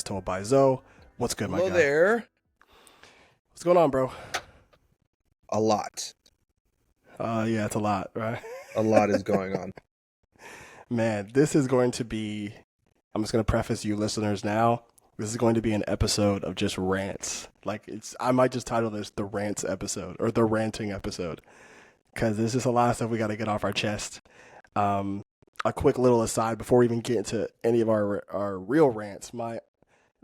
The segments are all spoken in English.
Told by Zoe. What's good, my Hello guy? there. What's going on, bro? A lot. Yeah, it's a lot, right? A lot is going on. Man, this is going to be. I'm just going to preface you listeners now. This is going to be an episode of just rants. I might just title this the rants episode or the ranting episode because there's just a lot of stuff we got to get off our chest. A quick little aside before we even get into any of our real rants. My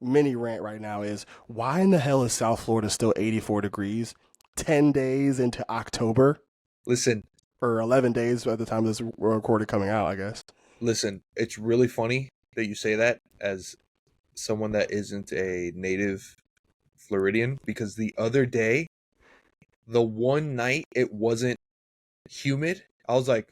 mini rant right now is why in the hell is South Florida still 84 degrees 10 days into October? Listen, Or 11 days by the time this recorded coming out, I guess. it's really funny that you say that as someone that isn't a native Floridian, because the other day, the one night it wasn't humid, I was like,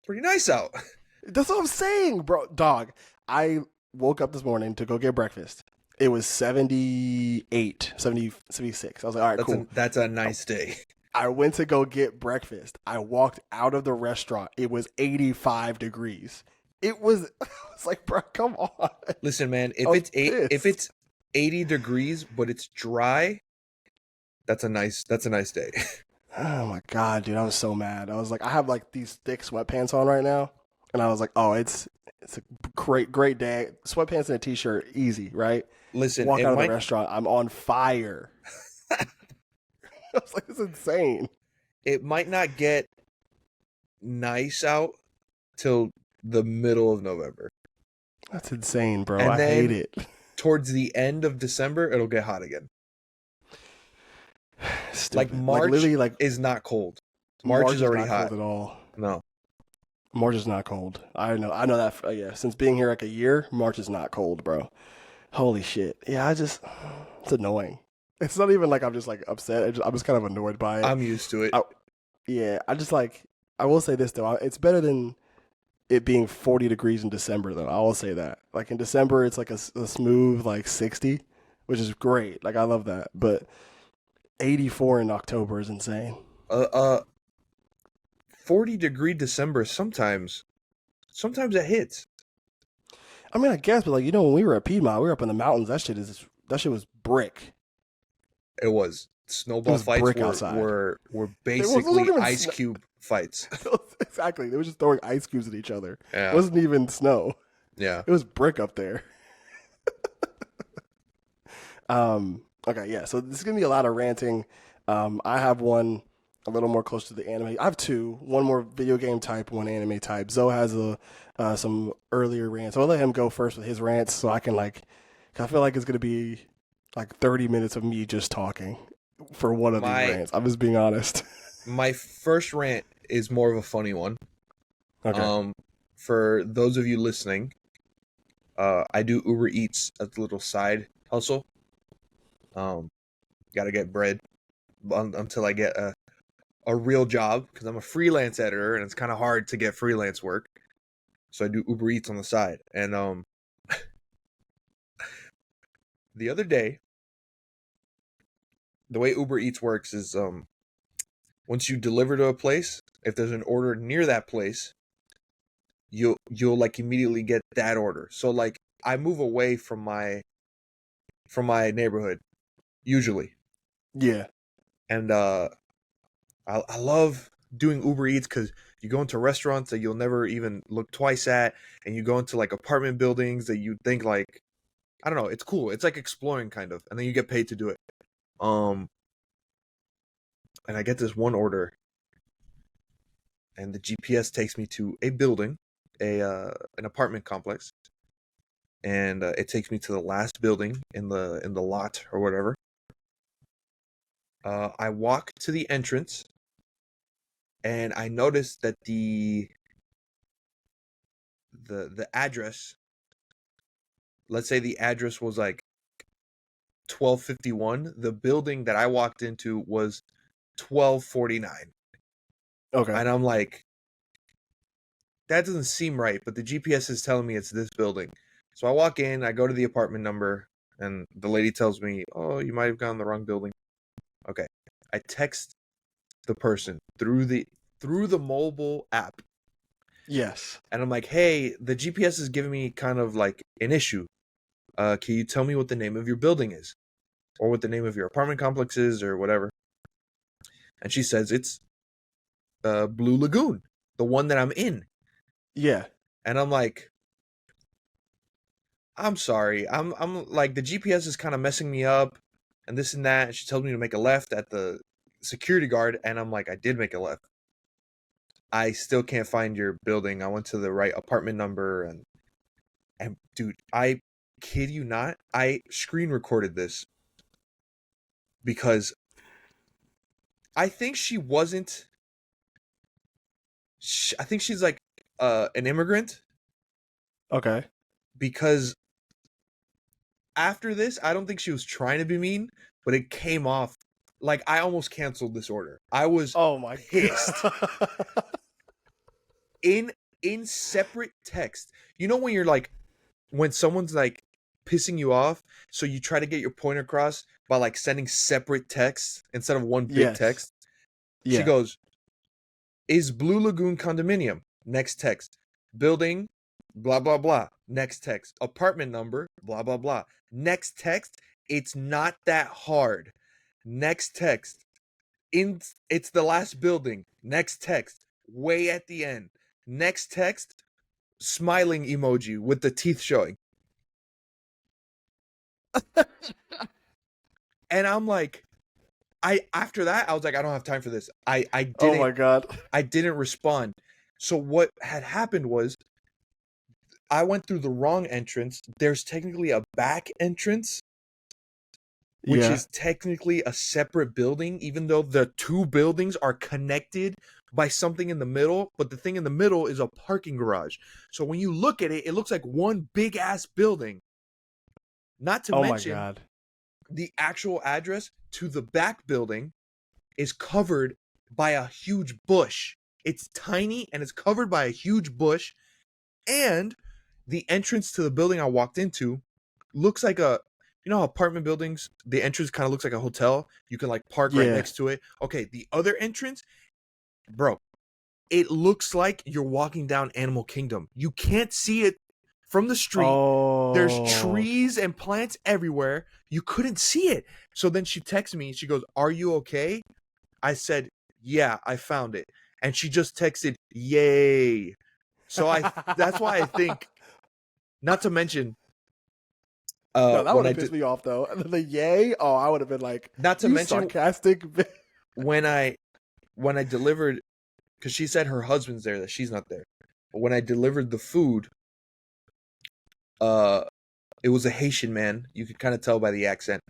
pretty nice out. That's what I'm saying, bro. Dog, I woke up this morning to go get breakfast. It was 78, 70, 76. I was like, all right, cool. That's a nice day. I went to go get breakfast. I walked out of the restaurant. It was 85 degrees. It was, I was like, bro, come on. Listen, man, pissed. if it's 80 degrees but it's dry, that's a nice day. Oh my God, dude, I was so mad. I was like, I have like these thick sweatpants on right now. And I was like, oh, it's a great day. Sweatpants and a t-shirt, easy, right? Listen, Walk out of the restaurant, I'm on fire. I was like, this is insane. It might not get nice out till the middle of November. That's insane, bro. And I then hate it. Towards the end of December, it'll get hot again. Stupid. Like March is not cold. March is already not hot. cold at all. No. March is not cold. I know that. Yeah, since being here like a year, March is not cold, bro. Holy shit. Yeah, it's annoying. It's not even like I'm just like upset. I'm just kind of annoyed by it. I'm used to it. I will say this though. It's better than it being 40 degrees in December though. I will say that. Like in December, it's like a smooth like 60, which is great. Like I love that. But 84 in October is insane. 40-degree December sometimes it hits. I mean, I guess, but like when we were at Piedmont, we were up in the mountains. That shit was brick. It was. Snowball fights were basically ice cube fights. Exactly. They were just throwing ice cubes at each other. Yeah. It wasn't even snow. Yeah. It was brick up there. Okay, yeah. So this is gonna be a lot of ranting. I have one a little more close to the anime. I have two. One more video game type, one anime type. Zoe has some earlier rants. So I'll let him go first with his rants so I can I feel like it's gonna be like 30 minutes of me just talking for one of these rants. I'm just being honest. My first rant is more of a funny one. Okay. For those of you listening, I do Uber Eats as a little side hustle. Gotta get bread until I get a real job because I'm a freelance editor and it's kind of hard to get freelance work. So I do Uber Eats on the side. And the other day, the way Uber Eats works is once you deliver to a place, if there's an order near that place, you'll like immediately get that order. So like I move away from my neighborhood usually. Yeah. And I love doing Uber Eats because you go into restaurants that you'll never even look twice at, and you go into like apartment buildings that you think like, I don't know, it's cool. It's like exploring kind of, and then you get paid to do it. And I get this one order, and the GPS takes me to a building, an apartment complex, and it takes me to the last building in the lot or whatever. I walk to the entrance, and I notice that the the address. Let's say the address was like 1251. The building that I walked into was 1249. Okay. And I'm like, that doesn't seem right, but the GPS is telling me it's this building. So I walk in, I go to the apartment number, and the lady tells me, "Oh, you might have gone the wrong building." Okay. I text the person through the mobile app, Yes. and I'm like, "Hey, the GPS is giving me kind of like an issue. Can you tell me what the name of your building is, or what the name of your apartment complex is, or whatever?" And she says it's Blue Lagoon, the one that I'm in. Yeah. And I'm like, I'm sorry. I'm like, the GPS is kind of messing me up and this and that. And she told me to make a left at the security guard, and I'm like, I did make a left. I still can't find your building. I went to the right apartment number, and dude, I kid you not, I screen recorded this because I think she wasn't I think she's like an immigrant, Okay. because after this, I don't think she was trying to be mean, but it came off like I almost canceled this order. I was Oh my pissed. god. in separate text. You know when you're like, when someone's like pissing you off, so you try to get your point across by like sending separate texts instead of one big Yes. text. She Yeah. goes, "Is Blue Lagoon condominium?" Next text. "Building blah blah blah." Next text. "Apartment number blah blah blah." Next text. "It's not that hard." Next text. It's the last building." Next text. Way at the end. Next text. Smiling emoji with the teeth showing. And I'm like, after that, I was like, I don't have time for this. Oh my god. I didn't respond. So what had happened was, I went through the wrong entrance. There's technically a back entrance, which Yeah. is technically a separate building, even though the two buildings are connected by something in the middle, but the thing in the middle is a parking garage. So when you look at it, it looks like one big ass building. Not to Oh my mention, god. the actual address to the back building is covered by a huge bush. It's tiny and it's covered by a huge bush. And the entrance to the building I walked into looks like a, you know how apartment buildings, the entrance kind of looks like a hotel. You can like park right Yeah. next to it. Okay, the other entrance, bro, it looks like you're walking down Animal Kingdom. You can't see it from the street. There's Oh. trees and plants everywhere. You couldn't see it. So then she texts me. She goes, "Are you okay?" I said, "Yeah, I found it." And she just texted, "Yay." So that's why I think, not to mention, No, that when would I have did, pissed me off though. The yay. Oh, I would have been like, not to you mention sarcastic. when I delivered, because she said her husband's there, that she's not there. But when I delivered the food, uh, it was a Haitian man. You could kind of tell by the accent.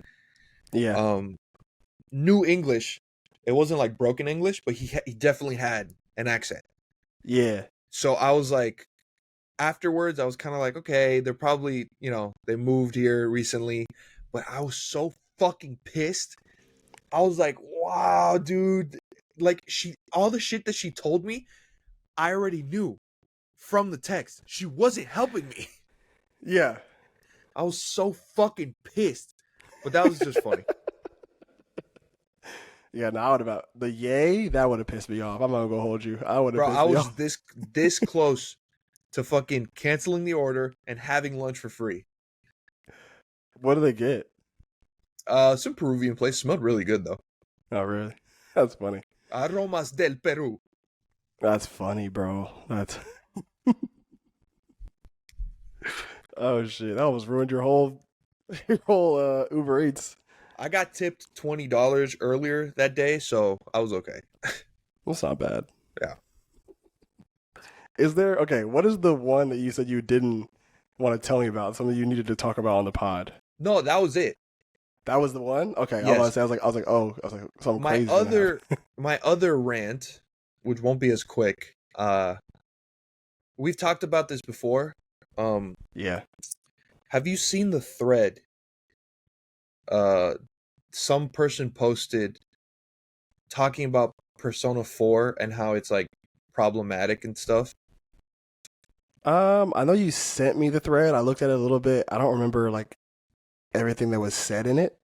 Yeah. Knew English. It wasn't like broken English, but he definitely had an accent. Yeah. So I was like, afterwards, I was kind of like, okay, they're probably, they moved here recently. But I was so fucking pissed. I was like, wow, dude. Like, all the shit that she told me, I already knew from the text. She wasn't helping me. Yeah. I was so fucking pissed. But that was just funny. Yeah, no, I would have the yay, that would have pissed me off. I'm not gonna hold you. I would have Bro, I pissed me was off. this close to fucking canceling the order and having lunch for free. What do they get? Some Peruvian place. Smelled really good, though. Oh really? That's funny. Aromas del Peru. That's funny, bro. That's oh shit. That almost ruined your whole Uber Eats. I got tipped $20 earlier that day, so I was okay. That's not bad. Yeah. Is there okay, what is the one that you said you didn't want to tell me about? Something you needed to talk about on the pod? No, that was it. That was the one? Okay. Yes. I was like, something My crazy. other my other rant, which won't be as quick, we've talked about this before. Yeah. Have you seen the thread? Some person posted talking about Persona 4 and how it's like problematic and stuff. I know you sent me the thread. I looked at it a little bit. I don't remember like everything that was said in it,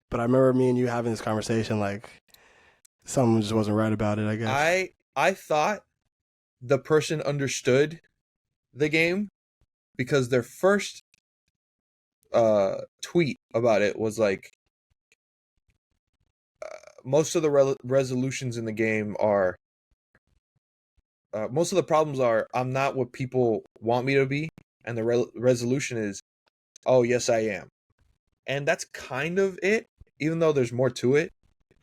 but I remember me and you having this conversation. Like something just wasn't right about it, I guess. I thought the person understood the game because their first tweet about it was like most of the resolutions in the game are most of the problems are I'm not what people want me to be, and the resolution is, oh yes I am, and that's kind of it. Even though there's more to it,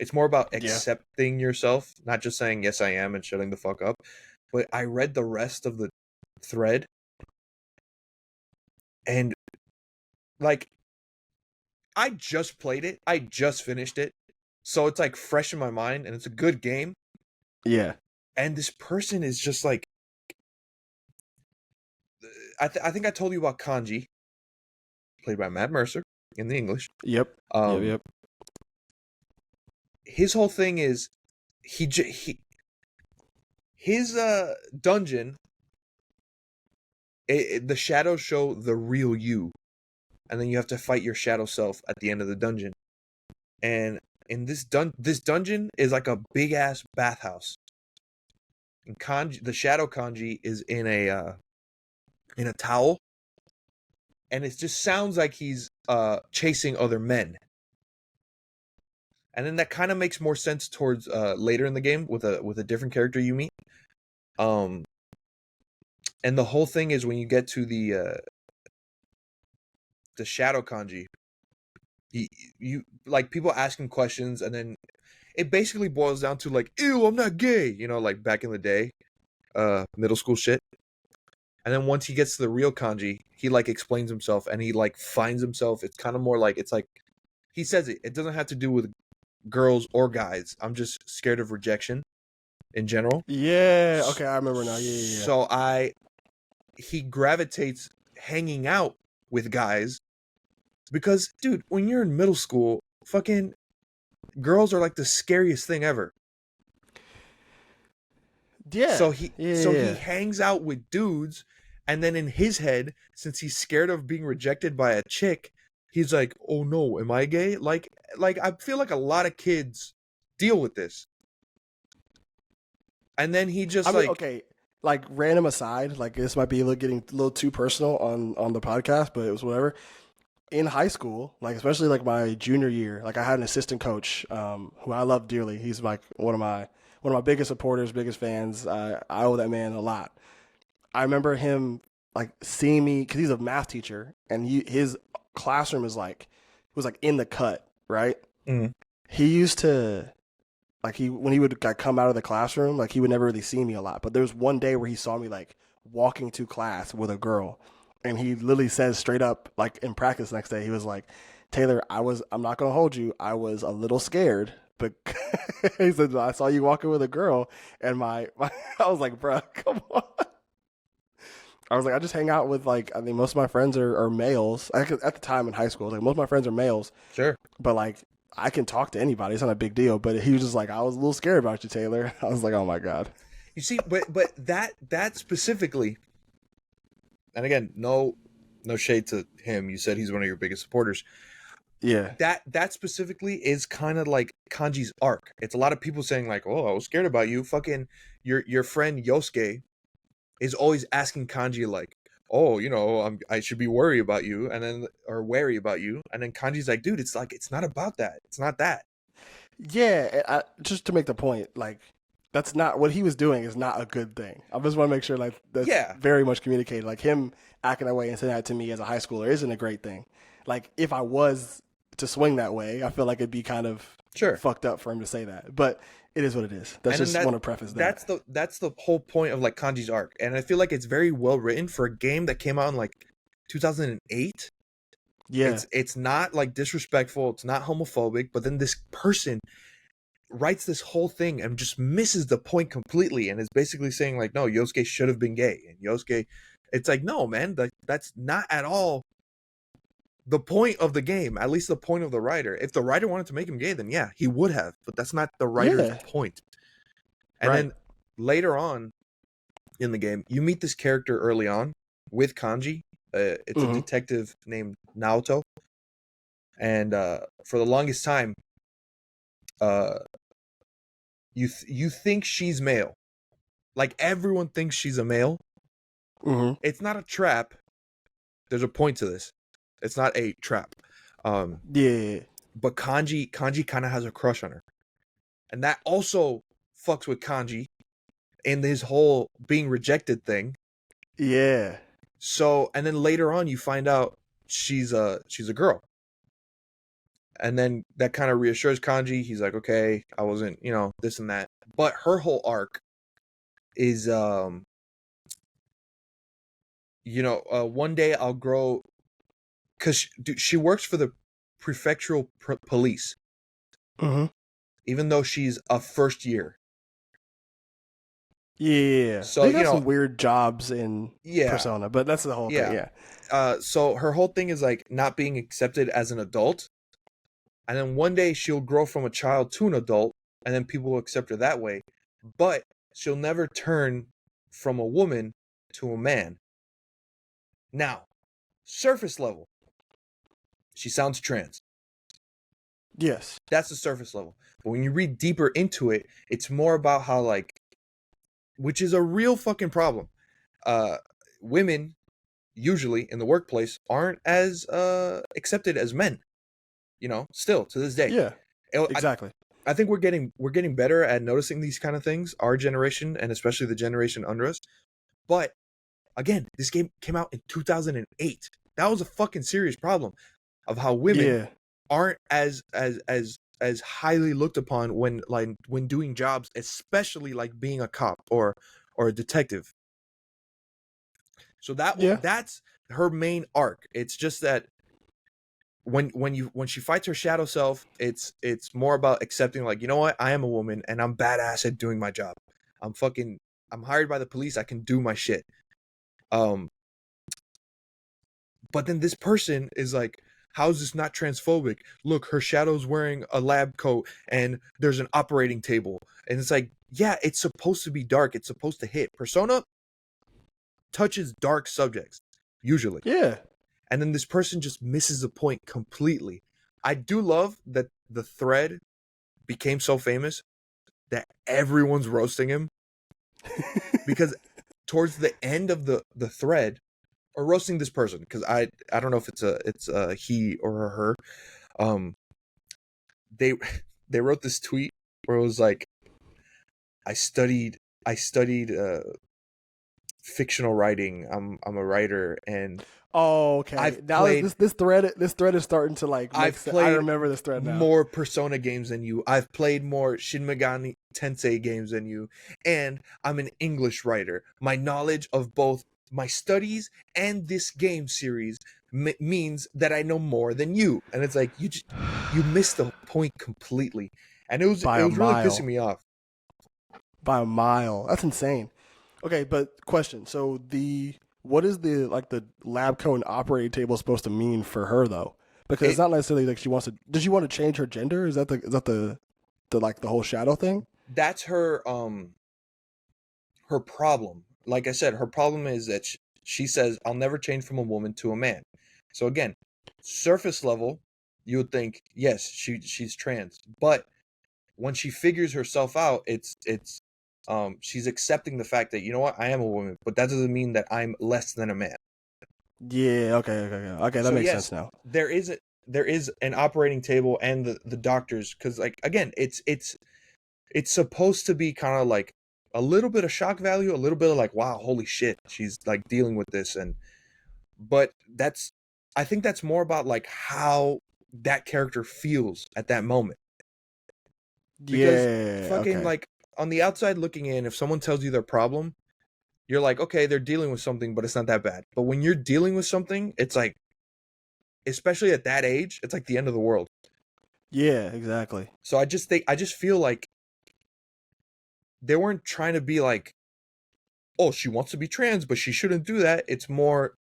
it's more about Yeah. accepting yourself, not just saying yes I am and shutting the fuck up. But I read the rest of the thread, and like I just played it, I just finished it, so it's like fresh in my mind, and it's a good game. Yeah. And this person is just like, I think I told you about Kanji, played by Matt Mercer in the English. Yep. Yep. Um, Yep. his whole thing is he his dungeon. The shadows show the real you, and then you have to fight your shadow self at the end of the dungeon. And in this dungeon is like a big ass bathhouse. And Kanji, the shadow Kanji, is in a towel, and it just sounds like he's chasing other men. And then that kind of makes more sense towards later in the game with a different character you meet. And the whole thing is when you get to the shadow Kanji, you like people asking questions, and then it basically boils down to like, ew, I'm not gay, like back in the day, middle school shit. And then once he gets to the real Kanji, he like explains himself, and he like finds himself. It's kind of more like, it's like he says it doesn't have to do with girls or guys. I'm just scared of rejection in general. Yeah. Okay, I remember now. Yeah. So he gravitates hanging out with guys because, dude, when you're in middle school, fucking girls are like the scariest thing ever. Yeah. So he hangs out with dudes, and then in his head, since he's scared of being rejected by a chick, he's like, "Oh no, am I gay?" Like I feel like a lot of kids deal with this. And then he just okay, like random aside, like this might be getting a little too personal on the podcast, but it was whatever. In high school, like especially like my junior year, like I had an assistant coach who I love dearly. He's like one of my biggest supporters, biggest fans. I owe that man a lot. I remember him like seeing me because he's a math teacher, and his classroom is like was like in the cut, right? Mhm. He used to like when he would like, come out of the classroom, like he would never really see me a lot. But there was one day where he saw me like walking to class with a girl, and he literally says straight up, like in practice next day, he was like, "Taylor, I'm not gonna hold you. I was a little scared, but he said I saw you walking with a girl, and I was like, bruh, come on." I was like, I just hang out with like I think most of my friends are males. At the time in high school, like most of my friends are males, sure. but like I can talk to anybody. It's not a big deal. But he was just like, I was a little scared about you, Taylor. I was like, oh my god. You see, but that specifically, and again, no shade to him. You said he's one of your biggest supporters. Yeah. That specifically is kind of like Kanji's arc. It's a lot of people saying like, "Oh, I was scared about you." Fucking your friend Yosuke is always asking Kanji like, "Oh, I should be worried about you," and then or wary about you, and then Kanji's like, "Dude, it's like it's not about that. It's not that." Yeah. Just to make the point, like that's not what he was doing is not a good thing. I just want to make sure like that's Yeah. very much communicated. Like him acting that way and saying that to me as a high schooler isn't a great thing. Like if I was to swing that way, I feel like it'd be kind of Sure. fucked up for him to say that. But it is what it is. That's And just then want to preface that. that's the whole point of like Kanji's arc, and I feel like it's very well written for a game that came out in like 2008. Yeah. It's not like disrespectful, it's not homophobic, but then this person writes this whole thing and just misses the point completely, and is basically saying like, no, Yosuke should have been gay, and Yosuke, it's like, no, man, that's not at all the point of the game. At least the point of the writer. If the writer wanted to make him gay, then yeah, he would have, but that's not the writer's Yeah. point. And Right. then later on in the game, you meet this character early on with Kanji. It's a Mm-hmm. detective named Naoto, and for the longest time, uh, you think she's male. Like, everyone thinks she's a male. Mm-hmm. It's not a trap. There's a point to this. It's not a trap. Yeah. But Kanji kind of has a crush on her, and that also fucks with Kanji in his whole being rejected thing. Yeah. So, and then later on, you find out she's a girl, and then that kind of reassures Kanji. He's like, okay, I wasn't, this and that. But her whole arc is, one day I'll grow, because she works for the prefectural police, Mm-hmm. even though she's a first year. Yeah. So, They got some weird jobs in yeah, Persona, but that's the whole thing. yeah. Yeah. So her whole thing is like not being accepted as an adult, and then one day she'll grow from a child to an adult, and then people will accept her that way. But she'll never turn from a woman to a man. Now, surface level, she sounds trans. Yes. That's the surface level. But when you read deeper into it, it's more about how, like, which is a real fucking problem. Women usually in the workplace aren't as accepted as men. Still to this day. Yeah. Exactly. I think we're getting better at noticing these kind of things, our generation, and especially the generation under us. But again, this game came out in 2008. That was a fucking serious problem of how women aren't as highly looked upon when doing jobs, especially like being a cop or a detective. So that's her main arc. It's just that when she fights her shadow self, it's more about accepting, like, you know what, I am a woman and I'm badass at doing my job. I'm hired by the police. I can do my shit. But then this person is like, how is this not transphobic? Look, her shadow's wearing a lab coat and there's an operating table. And it's like, yeah, it's supposed to be dark. It's supposed to hit. Persona touches dark subjects, usually. Yeah. And then this person just misses the point completely. I do love that the thread became so famous that everyone's roasting him, because towards the end of the thread, or roasting this person, because I don't know if it's a he or a her. They wrote this tweet where it was like, I studied fictional writing. I'm a writer, and Oh, okay. I've Now played this thread is starting to like make I've sense. played I remember this thread now. more Persona games than you. I've played more Shin Megami Tensei games than you, and I'm an English writer. My knowledge of both my studies and this game series means that I know more than you. And it's like, you missed the point completely, and it was By a really mile. pissing me off. By a mile. That's insane. Okay, but question. So what is the lab coat and operating table supposed to mean for her though? Because it's not necessarily like does she want to change her gender? Is that the like the whole shadow thing? That's her her problem. Like I said, her problem is that she says, I'll never change from a woman to a man. So again, surface level, you would think, yes, she's trans. But when she figures herself out, it's she's accepting the fact that, you know what, I am a woman, but that doesn't mean that I'm less than a man. Yeah, okay. That So makes yes, sense now. there is an operating table and the doctors, because, like, again, it's supposed to be kind of like a little bit of shock value, a little bit of like, wow, holy shit, she's like dealing with this. But I think that's more about like how that character feels at that moment. Because Yeah, fucking, okay. like, on the outside looking in, if someone tells you their problem, you're like, okay, they're dealing with something, but it's not that bad. But when you're dealing with something, it's like, especially at that age, it's like the end of the world. Yeah, exactly. So I just feel like they weren't trying to be like, oh, she wants to be trans, but she shouldn't do that. It's more,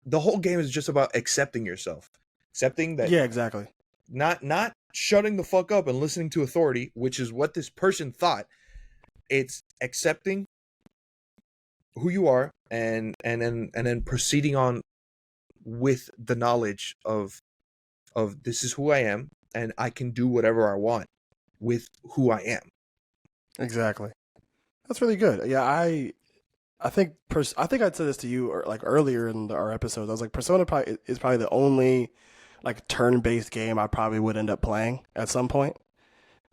the whole game is just about accepting yourself, accepting that, Yeah, exactly. not shutting the fuck up and listening to authority, which is what this person thought. It's accepting who you are, and then proceeding on with the knowledge of this is who I am, and I can do whatever I want with who I am. Exactly. That's really good. Yeah, I think I think I said this to you or like earlier in our episodes. I was like, Persona probably is probably the only like turn-based game I probably would end up playing at some point.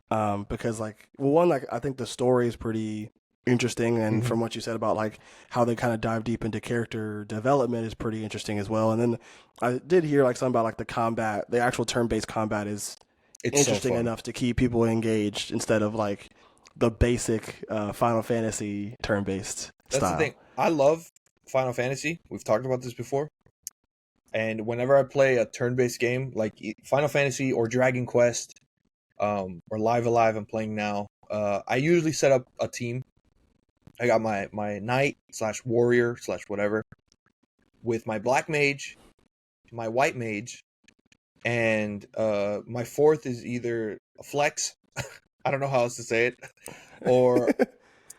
Because like, well, one, like I think the story is pretty interesting, and Mm-hmm. from what you said about like how they kind of dive deep into character development is pretty interesting as well. And then I did hear like something about like the combat, the actual turn-based combat is It's so interesting fun. enough to keep people engaged instead of like the basic Final Fantasy turn-based That's the thing. style. I love Final Fantasy. We've talked about this before. And whenever I play a turn-based game like Final Fantasy or Dragon Quest, or Live Alive, I'm playing now, I usually set up a team. I got my knight slash warrior slash whatever with my black mage, my white mage, and my fourth is either a flex. I don't know how else to say it, or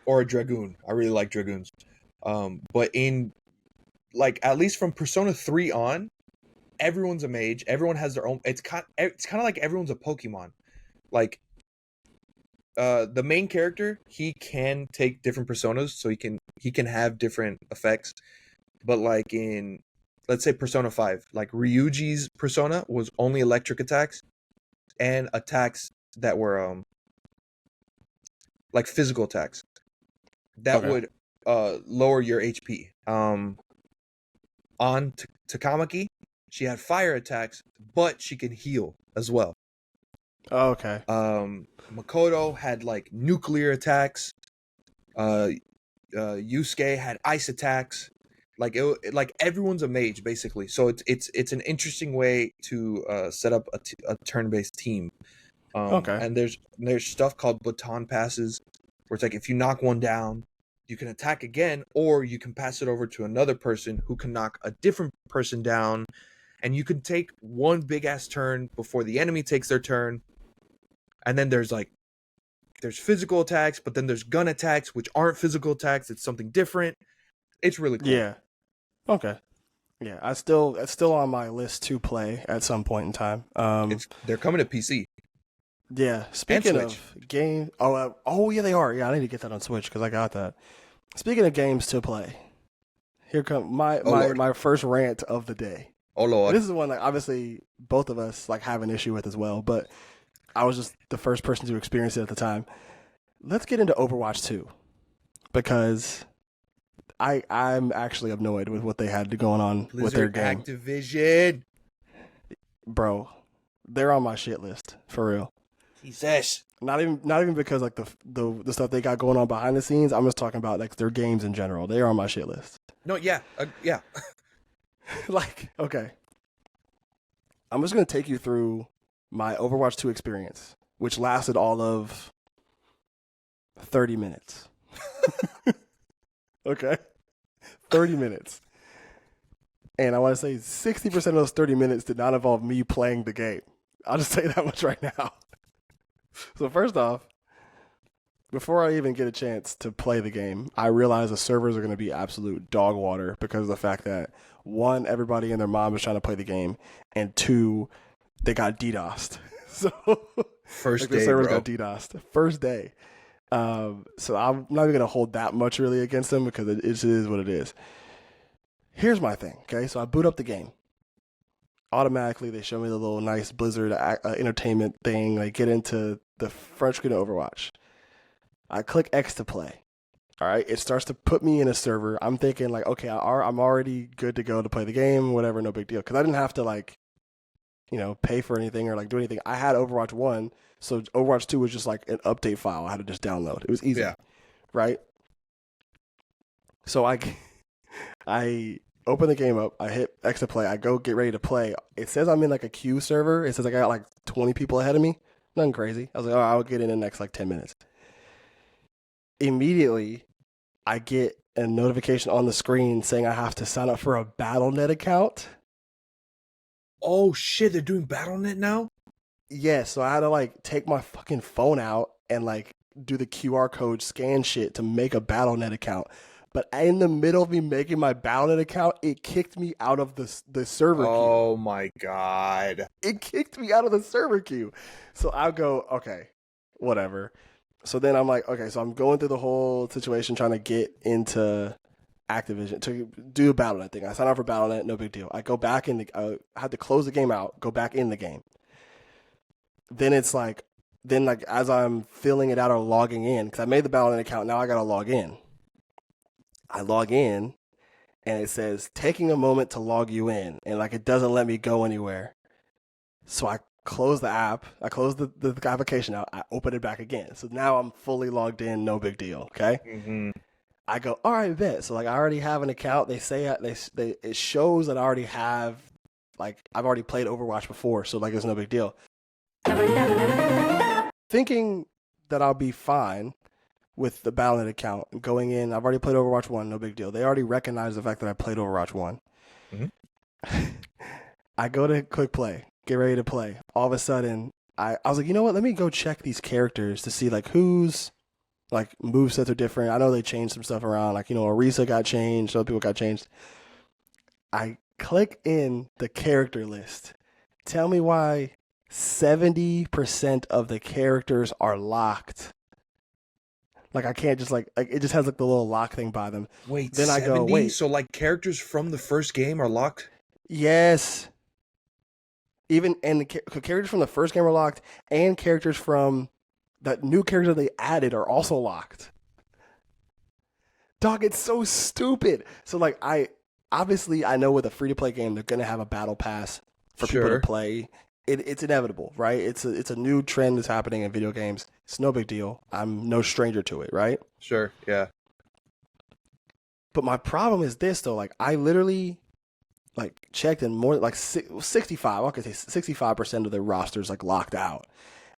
or a dragoon. I really like dragoons. But in, like, at least from Persona 3 on, everyone's a mage. Everyone has their own. It's kind of like everyone's a Pokemon. Like, the main character, he can take different personas, so he can have different effects. But like in, let's say, Persona 5, like Ryuji's persona was only electric attacks and attacks that were like physical attacks that Okay. would lower your HP. On Takamaki, she had fire attacks, but she can heal as well. Okay. Makoto had like nuclear attacks. Uh, Yusuke had ice attacks. Like everyone's a mage basically. So it's an interesting way to set up a turn-based team. Okay. And there's stuff called baton passes, where it's like if you knock one down, you can attack again, or you can pass it over to another person who can knock a different person down, and you can take one big ass turn before the enemy takes their turn. And then there's physical attacks, but then there's gun attacks, which aren't physical attacks. It's something different. It's really cool. Yeah. Okay. Yeah. It's still on my list to play at some point in time. They're coming to PC Yeah. and Speaking Switch. of game, oh yeah, they are. Yeah, I need to get that on Switch because I got that. Speaking of games to play, here come my Oh my Lord. my first rant of the day. Oh And Lord. this is one like obviously both of us like have an issue with as well, but I was just the first person to experience it at the time. Let's get into Overwatch 2 because I'm actually annoyed with what they had going on with their Blizzard game. Activision. Bro, they're on my shit list for real. Jesus. Not even because like the stuff they got going on behind the scenes. I'm just talking about like their games in general. They are on my shit list. No, yeah. Yeah. Like, okay. I'm just gonna take you through my Overwatch 2 experience, which lasted all of 30 minutes. Okay? 30 minutes. And I want to say 60% of those 30 minutes did not involve me playing the game. I'll just say that much right now. So first off, before I even get a chance to play the game, I realize the servers are going to be absolute dog water because of the fact that one, everybody and their mom is trying to play the game, and two, they got DDoSed. So First like the day, servers bro. got DDoSed first day. So I'm not even going to hold that much really against them because it is what it is. Here's my thing, okay? So I boot up the game. Automatically, they show me the little nice Blizzard entertainment thing. I get into the front screen of Overwatch. I click X to play. All right, it starts to put me in a server. I'm thinking like, okay, I'm already good to go to play the game, whatever, no big deal. Because I didn't have to like, pay for anything or like do anything. I had Overwatch 1, so Overwatch 2 was just like an update file I had to just download. It was easy, Yeah. right? So I open the game up. I hit X to play. I go get ready to play. It says I'm in like a queue server. It says I got like 20 people ahead of me. Nothing crazy. I was like, oh, I'll get in the next like 10 minutes. Immediately, I get a notification on the screen saying I have to sign up for a BattleNet account. Oh shit, they're doing BattleNet now? Yeah, so I had to like take my fucking phone out and like do the QR code scan shit to make a BattleNet account. But in the middle of me making my BattleNet account, it kicked me out of the server queue. Oh my god. It kicked me out of the server queue. So I go, okay, whatever. So then I'm like, okay, so I'm going through the whole situation trying to get into Activision to do a BattleNet thing. I sign up for BattleNet, no big deal. I go back in I had to close the game out, go back in the game. Then it's like, as I'm filling it out or logging in, because I made the BattleNet account, now I gotta log in. I log in, and it says taking a moment to log you in, and like it doesn't let me go anywhere. So I close the app. I close the application out. I open it back again. So now I'm fully logged in. No big deal. Okay. Mm-hmm. I go, all right, bet. So like I already have an account. They say it shows that I already have, like I've already played Overwatch before. So like it's no big deal. Thinking that I'll be fine with the BattleNet account going in. I've already played Overwatch 1. No big deal. They already recognize the fact that I played Overwatch 1. Mm-hmm. I go to click play. Get ready to play. All of a sudden, I was like, you know what? Let me go check these characters to see like who's like movesets are different. I know they changed some stuff around. Like, you know, Orisa got changed. Other people got changed. I click in the character list. Tell me why 70% of the characters are locked. Like I can't just like it just has like the little lock thing by them. Wait, then 70? I go, wait. So like characters from the first game are locked? Yes. Even and the characters from the first game are locked, and characters from that new character they added are also locked. Dog, it's so stupid. So like I know with a free to play game they're gonna have a battle pass for people to play. It's inevitable, right? It's a new trend that's happening in video games. It's no big deal. I'm no stranger to it, right? Sure, yeah. But my problem is this though. Like I literally like checked and more like 65. I could say 65% of their rosters like locked out.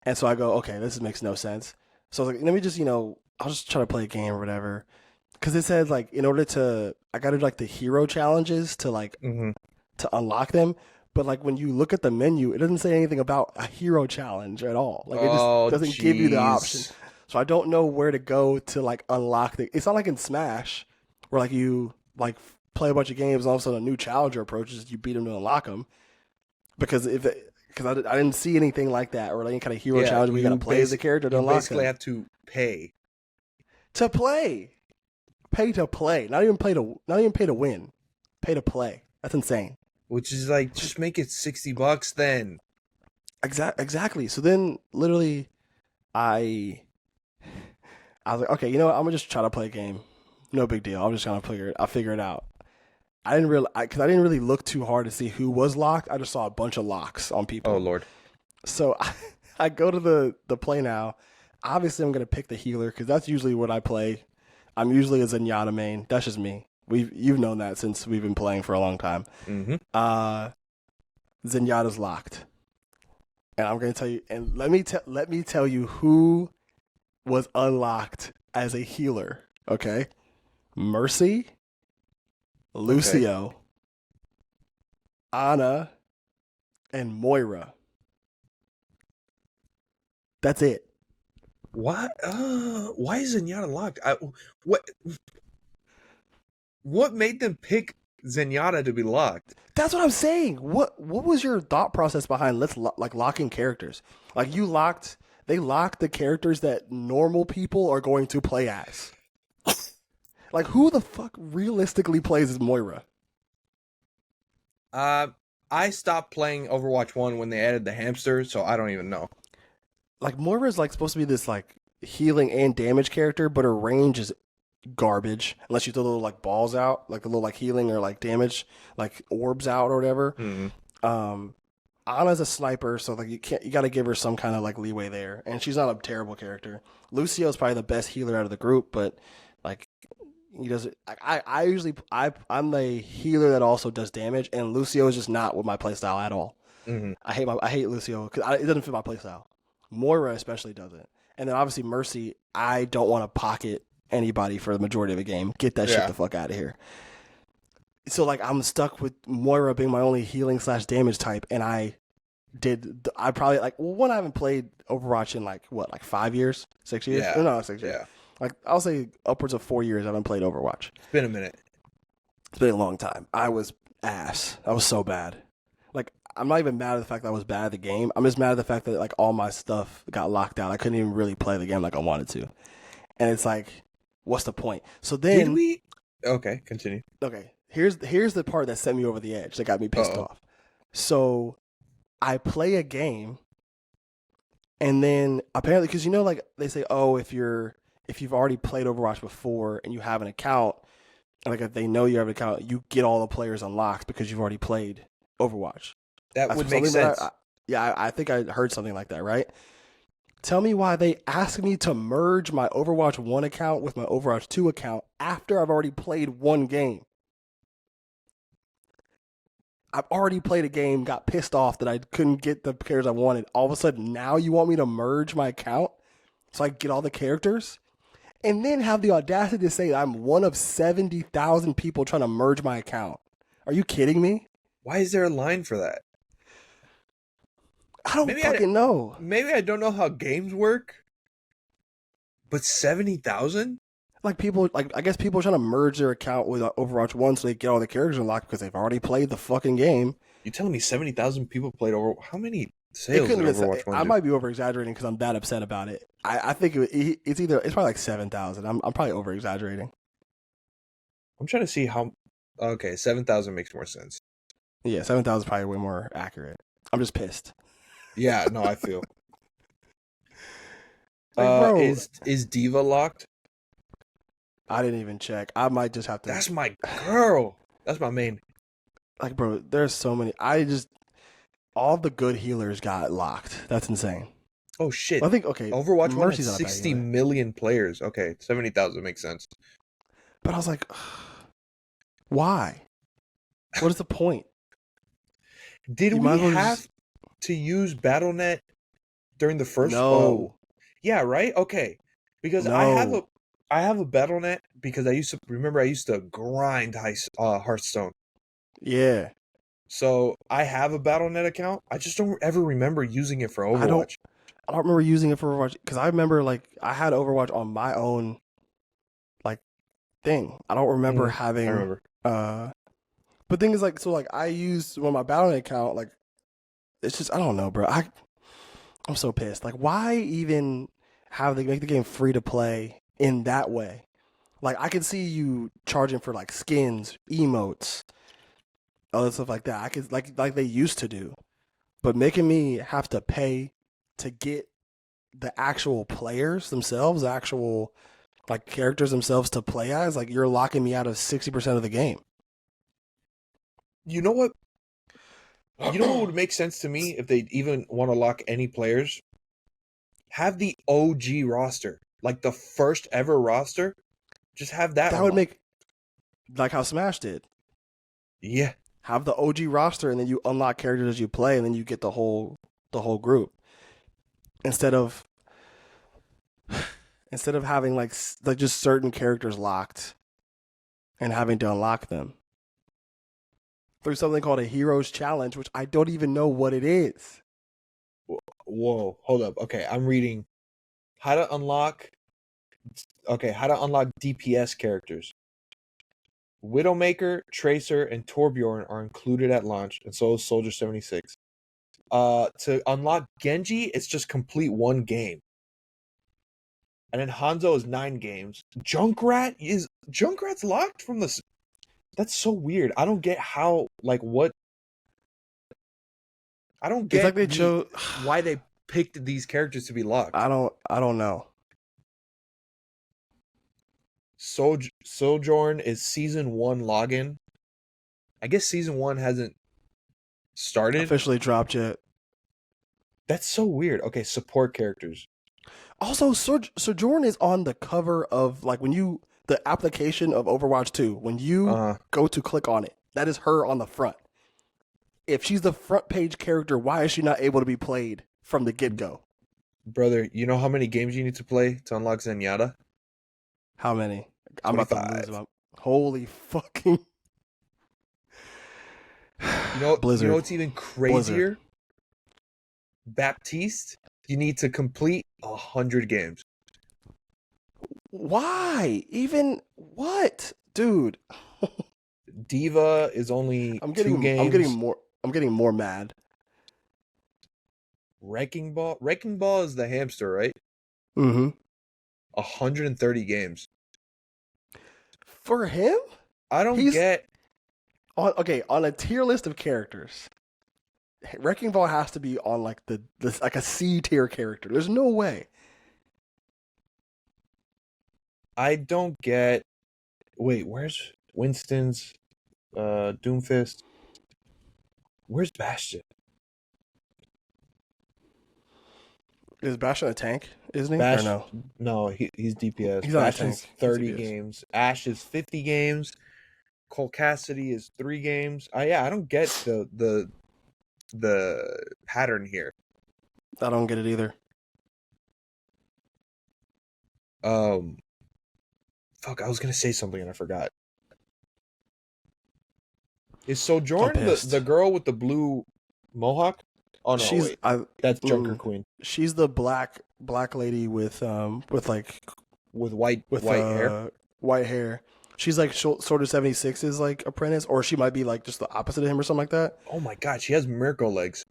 And so I go, okay, this makes no sense. So I was like, let me just, I'll just try to play a game or whatever. Because it says like in order to, I got to do like the hero challenges to like to unlock them. But like when you look at the menu, it doesn't say anything about a hero challenge at all. Like it just doesn't give you the option. So I don't know where to go to like unlock the. It's not like in Smash where like you like play a bunch of games and all of a sudden a new challenger approaches, you beat them to unlock them. Because I didn't see anything like that or like any kind of hero challenge where you got to play as a character to unlock them. You basically have to pay. To play. Pay to play. Not even pay to win. Pay to play. That's insane. Which is like, just make it $60 then. Exactly. So then, literally, I was like, okay, you know what? I'm gonna just try to play a game. No big deal. I'm just gonna I'll figure it out. I didn't really look too hard to see who was locked. I just saw a bunch of locks on people. Oh Lord. So I go to the play now. Obviously, I'm gonna pick the healer because that's usually what I play. I'm usually a Zenyatta main. That's just me. You've known that since we've been playing for a long time. Mm-hmm. Zenyatta's locked, and I'm gonna tell you. And let me tell you who was unlocked as a healer. Okay, Mercy, Lucio, Ana, and Moira. That's it. What? Why is Zenyatta locked? What made them pick Zenyatta to be locked? That's what I'm saying. What was your thought process behind locking characters? Like they locked the characters that normal people are going to play as. Like who the fuck realistically plays as Moira? I stopped playing Overwatch 1 when they added the hamster, so I don't even know. Like Moira is like supposed to be this like healing and damage character, but her range is garbage unless you throw the little like balls out, like the little like healing or like damage like orbs out or whatever. Mm-hmm. Ana's a sniper, so like you got to give her some kind of like leeway there, and she's not a terrible character. Lucio's probably the best healer out of the group, but like He doesn't. I usually I'm the healer that also does damage, and Lucio is just not with my playstyle at all. Hmm. I hate Lucio because it doesn't fit my playstyle. Moira especially doesn't, and then obviously Mercy. I don't want to pocket anybody for the majority of the game. Get that shit Yeah. the fuck out of here. So like I'm stuck with Moira being my only healing slash damage type, and I probably like one I haven't played Overwatch in like what like 5 years, 6 years? Yeah. No, 6 years. Yeah. Like I'll say upwards of 4 years I haven't played Overwatch. It's been a minute. It's been a long time. I was ass. I was so bad. Like I'm not even mad at the fact that I was bad at the game. I'm just mad at the fact that like all my stuff got locked out. I couldn't even really play the game like I wanted to. And it's like, what's the point? So Did then, we? Okay, continue. okay, here's the part that sent me over the edge. That got me pissed Uh-oh. off. So I play a game, and then apparently, because you know, like they say, oh, if you've already played Overwatch before and you have an account, like if they know you have an account, you get all the players unlocked because you've already played Overwatch. That That's would make something that sense. I think I heard something like that, right? Tell me why they asked me to merge my Overwatch 1 account with my Overwatch 2 account after I've already played one game. I've already played a game, got pissed off that I couldn't get the characters I wanted. All of a sudden, now you want me to merge my account so I can get all the characters? And then have the audacity to say I'm one of 70,000 people trying to merge my account. Are you kidding me? Why is there a line for that? I don't Maybe fucking know. Maybe I don't know how games work, but 70,000? Like people, like I guess people are trying to merge their account with Overwatch 1 so they get all the characters unlocked because they've already played the fucking game. You telling me 70,000 people played over? How many It sales did couldn't even. Overwatch 1 I do? might be over exaggerating because I'm that upset about it. I think it's probably like 7,000. I'm probably over exaggerating. I'm trying to see how. Okay, 7,000 makes more sense. Yeah, 7,000 is probably way more accurate. I'm just pissed. Yeah, no, I feel. Like, bro, Is Diva locked? I didn't even check. I might just have to. That's my girl. That's my main. Like, bro, there's so many. All the good healers got locked. That's insane. Oh shit! Well, I think okay. Overwatch 1 had Mercy's not a bad 60 healer. million players. Okay, 70,000 makes sense. But I was like, why? What is the point? Did You we might as well have just- to use BattleNet during the first? No. Yeah, right. Okay, because No. I have a BattleNet because I used to grind Hearthstone. Yeah. So I have a BattleNet account. I just don't ever remember using it for Overwatch. I don't remember using it for Overwatch because I remember like I had Overwatch on my own like thing. I don't remember having. I remember. But thing is like so like I used when my Battle.net account like it's just I don't know, bro. I'm so pissed. Like why even make the game free to play in that way? Like I could see you charging for like skins, emotes, other stuff like that. I could like they used to do, but making me have to pay to get the actual players themselves, the actual like characters themselves to play as, like you're locking me out of 60% of the game. You know what? You know what would make sense to me if they even want to lock any players? Have the OG roster, like the first ever roster. Just have that. That would make like how Smash did. Yeah. Have the OG roster and then you unlock characters as you play and then you get the whole group. Instead of having like just certain characters locked and having to unlock them through something called a Heroes Challenge, which I don't even know what it is. Whoa, hold up. Okay, I'm reading how to unlock DPS characters. Widowmaker, Tracer, and Torbjorn are included at launch, and so is Soldier 76. To unlock Genji, it's just complete one game. And then Hanzo is 9 games. Junkrat's locked from the. That's so weird. I don't get how what. I don't get It's like they chose why they picked these characters to be locked. I don't know. Sojourn is season 1 login. I guess season 1 hasn't started. Officially dropped yet. That's so weird. Okay, support characters. Also, Sojourn is on the cover of like when you the application of Overwatch 2, when you Uh, go to click on it, that is her on the front. If she's the front page character, why is she not able to be played from the get go? brother, you know how many games you need to play to unlock Zenyatta? How many? I'm about to lose 25. them. Holy fucking You know Blizzard. what's even Blizzard. crazier? Baptiste, you need to complete 100 games. Why? Even what? Dude. Diva is only I'm 2 getting games. I'm getting more mad. Wrecking Ball is the hamster, right? Mm-hmm. 130 games. For him? I don't He's get on a tier list of characters. Wrecking Ball has to be on like this like a C tier character. There's no way. I don't get. Wait, where's Winston's Doomfist? Where's Bastion? Is Bastion a tank, isn't he? Or Bash no? no, he's DPS. He's not a Bastion's tank. He's 30 DPS. games. Ash is 50 games. Cole Cassidy is 3 games. Yeah, I don't get the pattern here. I don't get it either. Fuck, I was gonna say something and I forgot. Is Sojourn I'm pissed. the girl with the blue mohawk? Oh no, She's wait. That's Junker Queen she's the black lady with like with white hair. White hair. She's like Sword of 76's like apprentice, or she might be like just the opposite of him or something like that. Oh my god, she has miracle legs.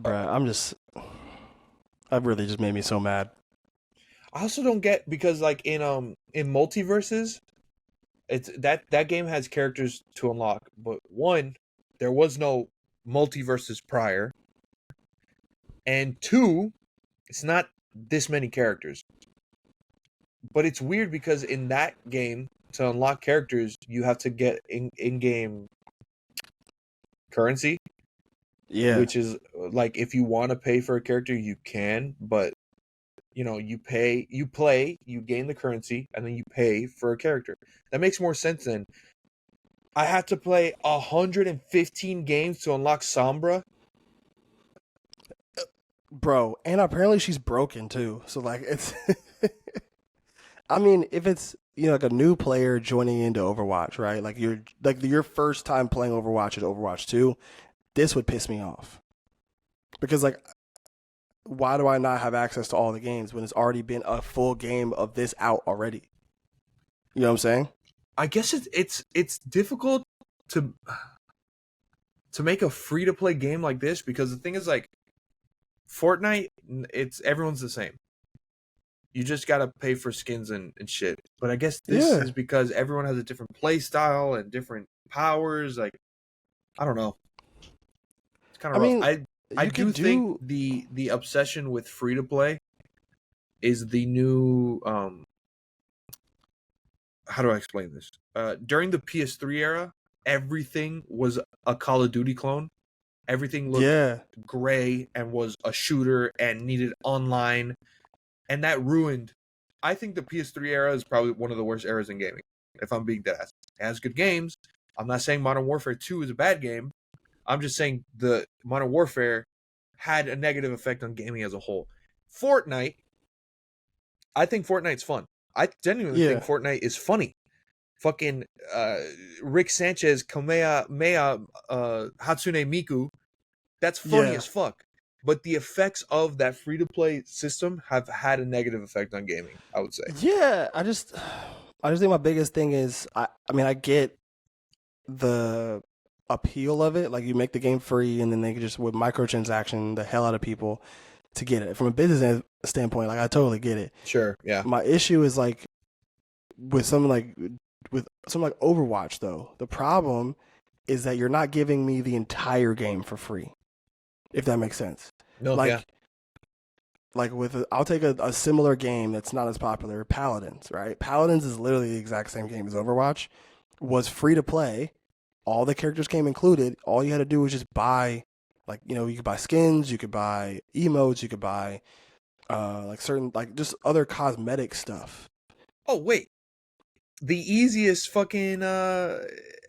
Bruh, that really just made me so mad. I also don't get because like in multiverses, it's that game has characters to unlock, but one, there was no multiverses prior, and two, it's not this many characters. But it's weird because in that game, to unlock characters, you have to get in-game currency. Yeah. Which is like if you want to pay for a character, you can, but you play, you gain the currency, and then you pay for a character. That makes more sense than I have to play 115 games to unlock Sombra. Bro, and apparently she's broken too. So like it's I mean, if it's like a new player joining into Overwatch, right? Like your first time playing Overwatch is Overwatch 2, this would piss me off. Because like why do I not have access to all the games when it's already been a full game of this out already? You know what I'm saying? I guess it's difficult to make a free to play game like this because the thing is like Fortnite, everyone's the same. You just gotta pay for skins and shit. But I guess this is because everyone has a different play style and different powers. Like, I don't know. It's kind of rough. mean, I do think the obsession with free to play is the new how do I explain this? During the PS3 era, everything was a Call of Duty clone. Everything looked gray and was a shooter and needed online. And that ruined. I think the PS3 era is probably one of the worst eras in gaming, if I'm being dead ass. It has good games. I'm not saying Modern Warfare 2 is a bad game. I'm just saying the Modern Warfare had a negative effect on gaming as a whole. Fortnite, I think Fortnite's fun. I genuinely think Fortnite is funny. Fucking Rick Sanchez, Kamehameha, Hatsune Miku, that's funny as fuck. But the effects of that free-to-play system have had a negative effect on gaming, I would say. Yeah, I just think my biggest thing is I mean I get the appeal of it. Like you make the game free and then they can just with microtransaction the hell out of people to get it. From a business standpoint, like I totally get it. Sure, yeah. My issue is like with something like Overwatch though. The problem is that you're not giving me the entire game for free. If that makes sense. No, like I'll take a similar game that's not as popular, Paladins, right? Paladins is literally the exact same game as Overwatch. Was free to play. All the characters came included. All you had to do was just buy, you could buy skins, you could buy emotes, you could buy like certain like just other cosmetic stuff. Oh wait, the easiest fucking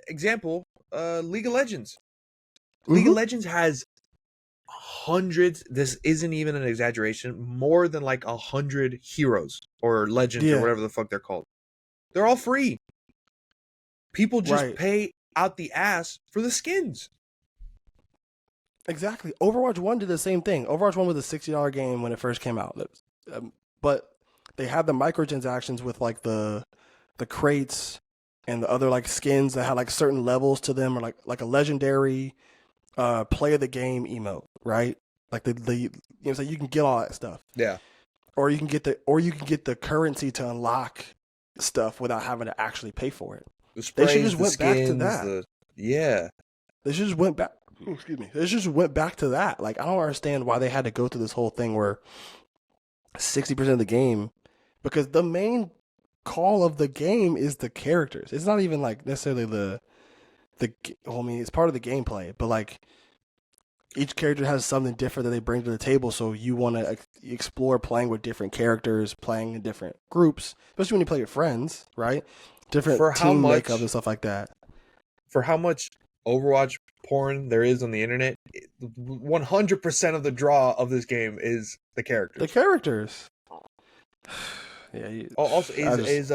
example, League of Legends. League Mm-hmm. of Legends has hundreds. This isn't even an exaggeration. More than like 100 heroes or legends or Yeah, whatever the fuck they're called. They're all free. People just right. pay out the ass for the skins. Exactly. Overwatch 1 did the same thing. Overwatch 1 was a $60 game when it first came out. But they had the microtransactions with like the crates and the other like skins that had like certain levels to them, or like a legendary play of the game emote, right? Like so you can get all that stuff. Yeah. Or you can get the currency to unlock stuff without having to actually pay for it. The They should sprays, just the went back to skins, that. the yeah. They should just went back. Excuse me. They just went back to that. Like I don't understand why they had to go through this whole thing where 60% of the game, because the main call of the game is the characters. It's not even like necessarily well, I mean, it's part of the gameplay, but like each character has something different that they bring to the table. So you want to explore playing with different characters, playing in different groups, especially when you play with friends, right? Different For how team makeup much and stuff like that. for how much Overwatch porn there is on the internet, 100% of the draw of this game is the The characters. characters. Yeah. Oh, also I just is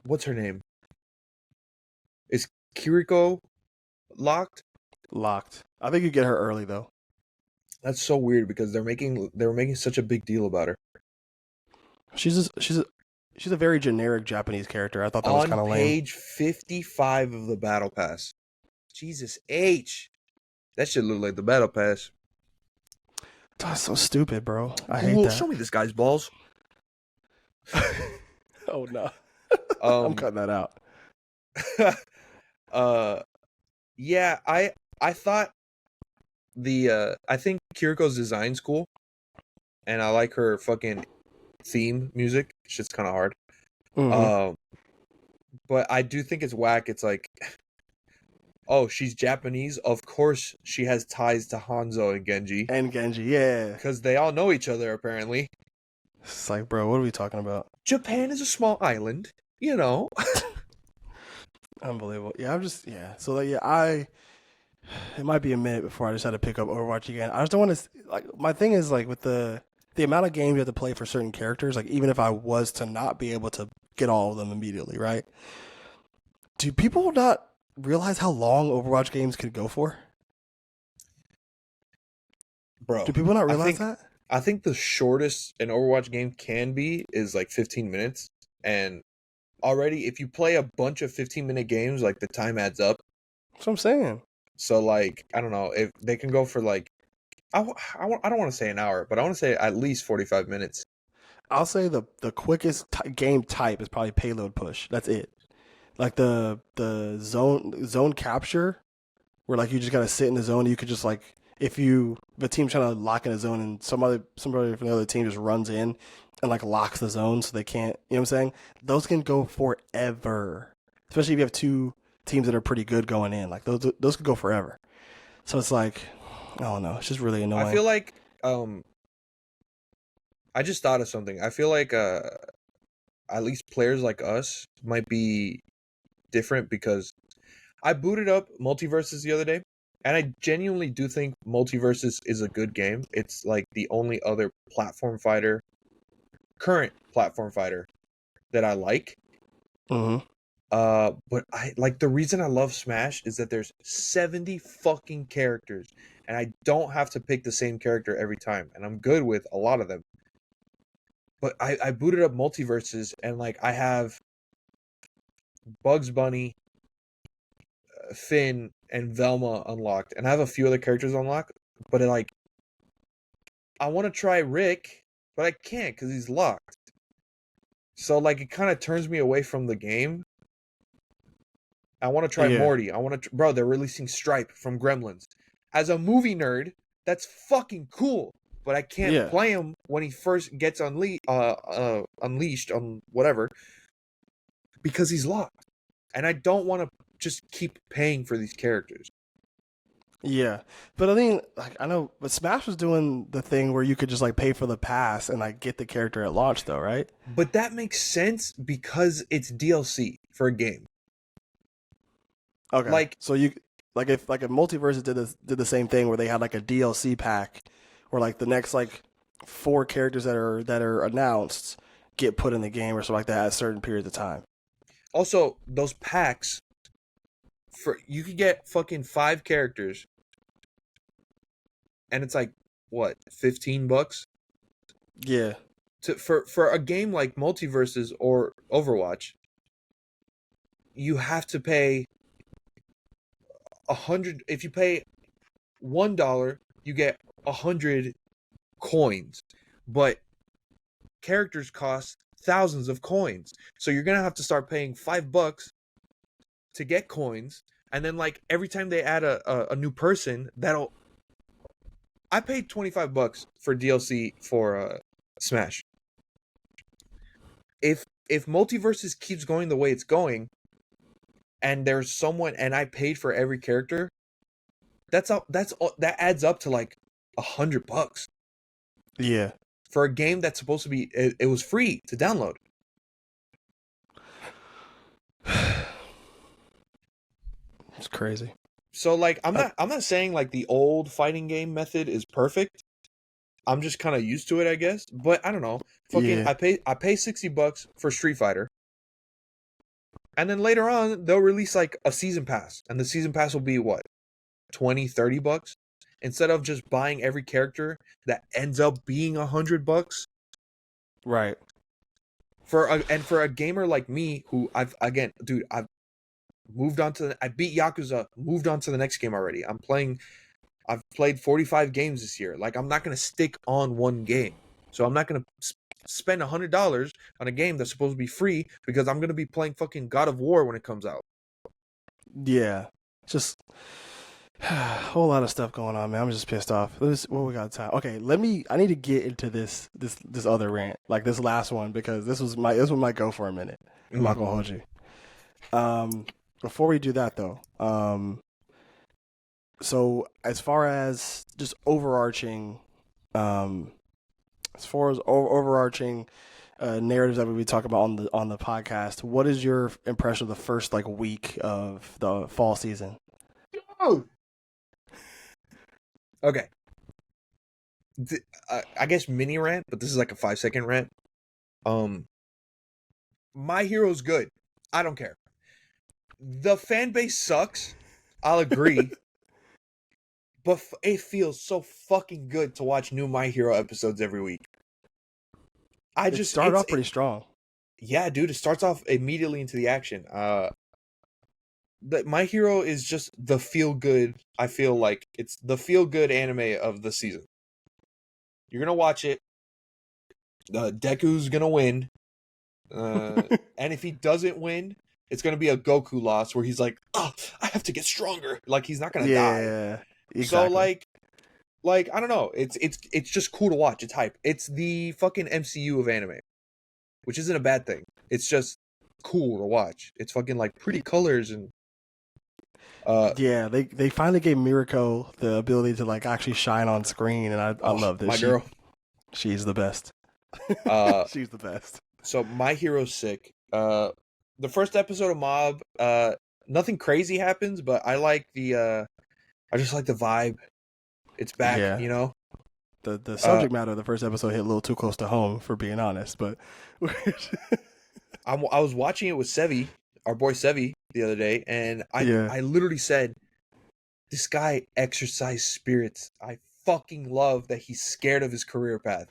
what's her name? Is Kiriko locked? locked. I think you get her early though. That's so weird because they were making such a big deal about her. She's a very generic Japanese character. I thought that was On kind of lame. page 55 of the battle pass. Jesus H. That shit look like the battle pass. That's so stupid, bro. I hate Google, that. show me this guy's balls. Oh no, I'm Um cutting that out. uh yeah, I thought I think Kiriko's design's cool, and I like her fucking theme music. Shit's kind of hard. Mm-hmm. Um, but I do think it's whack. It's like, oh, she's Japanese. Of course, she has ties to Hanzo and Genji And Genji, yeah. because they all know each other. Apparently, It's like, bro, what are we talking about? Japan is a small island. You know. Unbelievable. Yeah, yeah. So like, it might be a minute before I decide to pick up Overwatch again. I just don't want to like. My thing is like with the amount of games you have to play for certain characters. Like even if I was to not be able to get all of them immediately, right? Do people not realize how long Overwatch games could go for? Bro, Do people not I realize think that? I think the shortest an Overwatch game can be is like 15 minutes, and already if you play a bunch of 15-minute games, like the time adds up. That's what I'm saying. So like I don't know if they can go for like I don't want to say an hour, but I want to say at least 45 minutes. I'll say the quickest game type is probably payload push. That's it. Like the zone capture, where like you just gotta sit in the zone. You could just like if the team's trying to lock in a zone and somebody from the other team just runs in and like locks the zone so they can't. You know what I'm saying? Those can go forever, especially if you have two teams that are pretty good going in. Like those could go forever. So it's like I don't know. It's just really I annoying. feel like I just thought of something. I feel like at least players like us might be different because I booted up Multiverses the other day, and I genuinely do think Multiverses is a good game. It's like the only other current platform fighter that I like. Mm-hmm. But I like the reason I love Smash is that there's 70 fucking characters, and I don't have to pick the same character every time, and I'm good with a lot of them. But I booted up Multiverses, and like I have Bugs Bunny, Finn, and Velma unlocked, and I have a few other characters unlocked. But like, I want to try Rick, but I can't because he's locked. So like, it kind of turns me away from the game. I want to try Yeah. Morty. I want to, bro. They're releasing Stripe from Gremlins. As a movie nerd, that's fucking cool. But I can't Yeah. play him when he first gets unleashed on whatever because he's locked, and I don't want to just keep paying for these characters. Yeah, but I mean, like I know, but Smash was doing the thing where you could just like pay for the pass and like get the character at launch, though, right? But that makes sense because it's DLC for a game. Okay, Like, so you like if Multiverses did the same thing where they had like a DLC pack, where like the next like four characters that are announced get put in the game or something like that at certain periods of time. also those packs for you could get fucking 5 characters, and it's like what, $15 Yeah, to for a game like Multiverses or Overwatch. You have to pay 100. If you pay $1, you get 100 coins, but characters cost thousands of coins. So you're gonna have to start paying $5 to get coins, and then like every time they add a new person, that'll. I paid $25 for DLC for Smash. If Multiverses keeps going the way it's going, and there's someone, and I paid for every character, that adds up to like $100 yeah, for a game that's supposed to be. It was free to download. it's crazy. So like Uh, I'm not saying like the old fighting game method is perfect. I'm just kind of used to it, I guess. But I don't know. Fucking yeah, I pay $60 for Street Fighter. And then later on they'll release like a season pass, and the season pass will be what? 20, $30 instead of just buying every character that ends up being $100 right. for a gamer like me who I've moved on to I beat Yakuza, moved on to the next game already. I've played 45 games this year. Like, I'm not going to stick on one game. So I'm not going to spend $100 on a game that's supposed to be free because I'm going to be playing fucking God of War when it comes out. Yeah, just a whole lot of stuff going on, man. I'm just pissed off. What we got time? Okay, I need to get into this other rant, like this last one, because this one might go for a minute. I'm Mm-hmm. not gonna hold you. Before we do that though, so as far as just overarching, um, as far as overarching narratives that we be talking about on the podcast, what is your impression of the first like week of the fall season? Oh, okay. I guess mini rant, but this is like a 5-second rant. Um, My Hero's good. I don't care. The fan base sucks. I'll agree. But it feels so fucking good to watch new My Hero episodes every week. It started off pretty strong. Yeah, dude, it starts off immediately into the action. My Hero is just the feel good. I feel like it's the feel good anime of the season. You're gonna watch it. Deku's gonna win, and if he doesn't win, it's gonna be a Goku loss where he's like, "Oh, I have to get stronger." Like, he's not gonna die. Yeah, So exactly. like I don't know. It's just cool to watch. It's hype. It's the fucking MCU of anime, which isn't a bad thing. It's just cool to watch. It's fucking like pretty colors and uh Yeah, they finally gave Mirako the ability to like actually shine on screen, and I oh, love this. my girl. She's the best. Uh She's the best. so My Hero's sick. The first episode of Mob, nothing crazy happens, but I just like the vibe. It's back, Yeah, you know? the Uh subject matter of the first episode hit a little too close to home, for being honest. But I was watching it with Sevi, our boy Sevi, the other day, and yeah, I literally said, this guy exercised spirits. I fucking love that he's scared of his career path.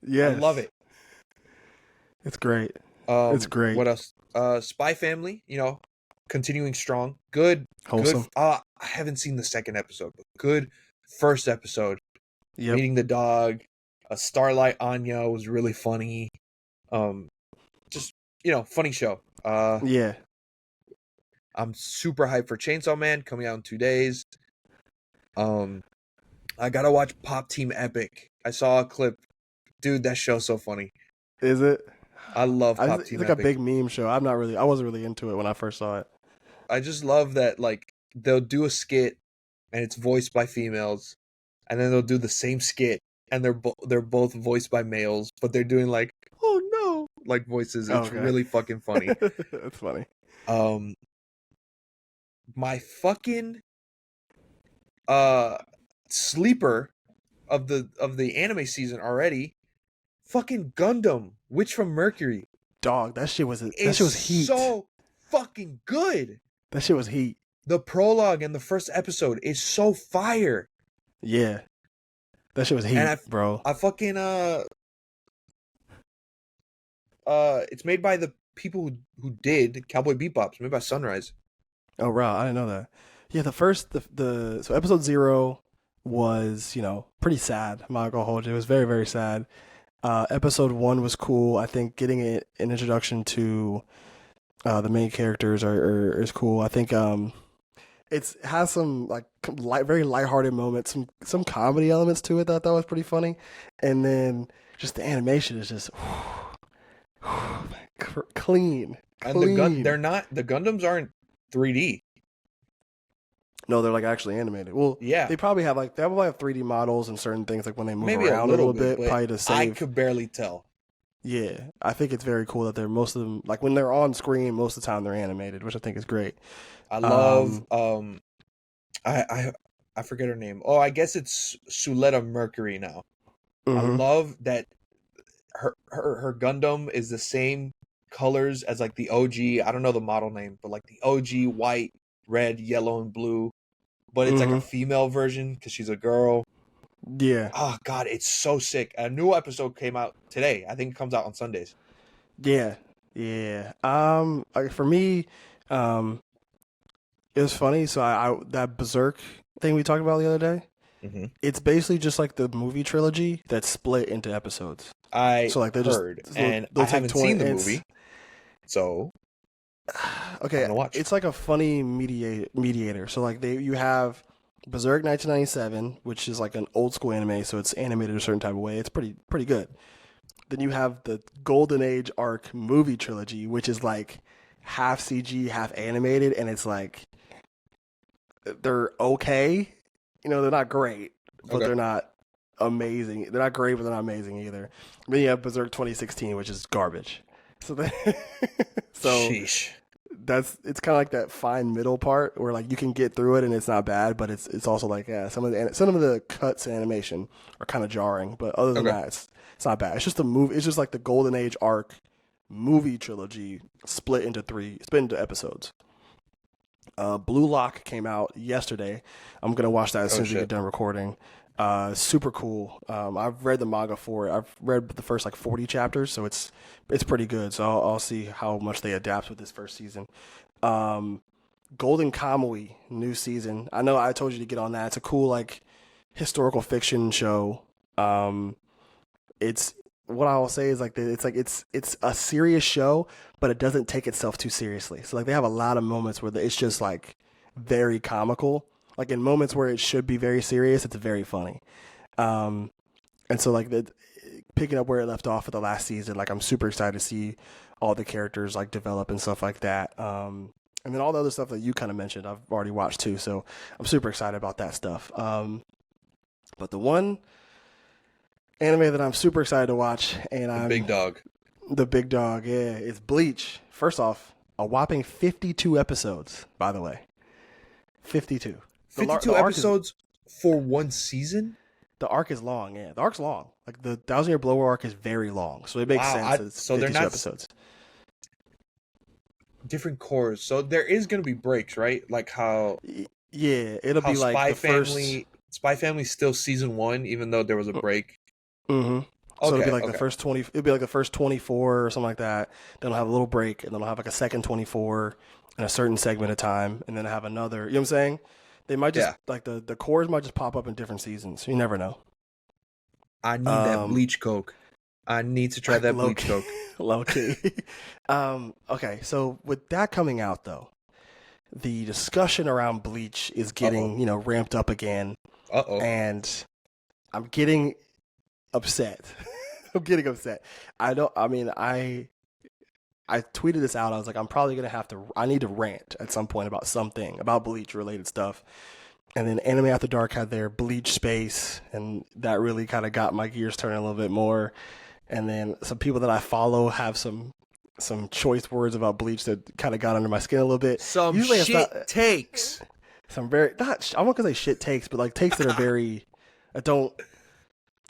I love yes, it. it's great. It's great. What else? Spy Family, continuing strong. Good, good. Wholesome. I haven't seen the second episode, but good first episode. Yep. Meeting the dog. Starlight Anya was really funny. Um, just funny show. Yeah. I'm super hyped for Chainsaw Man coming out in 2 days. I gotta watch Pop Team Epic. I saw a clip. Dude, that show's so funny. Is it? I love Pop It's Team like a Epic. big meme show. I wasn't really into it when I first saw it. I just love that, like, they'll do a skit and it's voiced by females, and then they'll do the same skit, and they're both voiced by males, but they're doing like, oh no, like voices. Oh, It's okay. really fucking funny. That's funny. Um, my fucking uh sleeper of the anime season already, fucking Gundam Witch from Mercury Dog, that shit was is heat. so fucking good. That shit was heat. The prologue and the first episode is so fire. Yeah. That shit was heat, And bro. I fucking it's made by the people who did Cowboy Bebop. It's made by Sunrise. Oh, wow, I didn't know that. Yeah, so episode 0 was, pretty sad. I'm not gonna hold you. It was very, very sad. Episode 1 was cool. I think getting an introduction to the main characters is cool. I think it has some like very lighthearted moments, some comedy elements to it that I thought was pretty funny, and then just the animation is just clean. And the Gundams aren't 3D. No, they're like actually animated. Well, Yeah, they probably have 3D models and certain things like when they move maybe around a little bit, but probably to I save. could barely tell. Yeah, I think it's very cool that most of them, like when they're on screen, most of the time they're animated, which I think is great. I love I forget her name. Oh, I guess it's Suletta Mercury now. I Mhm. love that her Gundam is the same colors as like the OG. I don't know the model name, but like the OG white, red, yellow, and blue. But it's like a female version because she's a girl. Yeah, Oh god, it's so sick. A new episode came out today. I think it comes out on Sundays. yeah, yeah. For me, um, it was funny. So I that Berserk thing we talked about the other day. Mm-hmm. It's basically just like the movie trilogy that's split into episodes. I So like heard, and I haven't seen the movie, so okay, I'm gonna watch. it's like a funny mediator. So like you have Berserk 1997, which is like an old school anime, so it's animated a certain type of way. It's pretty good. Then you have the Golden Age arc movie trilogy, which is like half CG, half animated, and it's like they're okay. They're not great, but Okay. they're not amazing. They're not great, but they're not amazing either. Then you have Berserk 2016, which is garbage. So Sheesh. it's kind of like that fine middle part where like you can get through it and it's not bad, but it's also like some of the cuts and animation are kind of jarring, but other than that, it's not bad. It's just a movie. It's just like the Golden Age arc movie trilogy split into episodes. Blue Lock came out yesterday. I'm gonna watch that as soon as we get done recording. Super cool. I've read the manga for it. I've read the first like 40 chapters, so it's pretty good. So I'll see how much they adapt with this first season. Golden Kamuy new season. I know I told you to get on that. It's a cool like historical fiction show. It's what I will say is like it's a serious show, but it doesn't take itself too seriously. So like they have a lot of moments where it's just like very comical. Like in moments where it should be very serious, it's very funny. And so like picking up where it left off at the last season, like I'm super excited to see all the characters like develop and stuff like that. And then all the other stuff that you kind of mentioned, I've already watched too. So I'm super excited about that stuff. But the one anime that I'm super excited to watch, and The big dog. The big dog, yeah, it's Bleach. First off, a whopping 52 episodes, by the way. 52. 52 episodes for one season? The arc is long, yeah. The arc's long. Like the 1,000-Year Blower arc is very long, so it makes sense. It's so 52 they're not episodes. Different cores. So there is going to be breaks, right? Like how Yeah, it'll be like Spy Family's still season 1, even though there was a break. Mm-hmm. So it'll be like okay. the first 20. It'll be like the first 24 or something like that. Then they'll have a little break, and then they'll have like a second 24 in a certain segment of time, and then have another. You know what I'm saying? They might just like the cores might just pop up in different seasons. You never know. I need that Bleach Coke. I need to try that Bleach Coke. Low key. Okay, so with that coming out though, the discussion around Bleach is getting ramped up again. And I'm getting upset. I'm getting upset. I tweeted this out. I was like, I'm probably gonna I need to rant at some point about something about Bleach related stuff. And then Anime After Dark had their Bleach space, and that really kind of got my gears turning a little bit more. And then some people that I follow have some choice words about Bleach that kind of got under my skin a little bit. Some Usually it's shit not takes. some very not. I won't gonna say shit takes, but like takes that are very that don't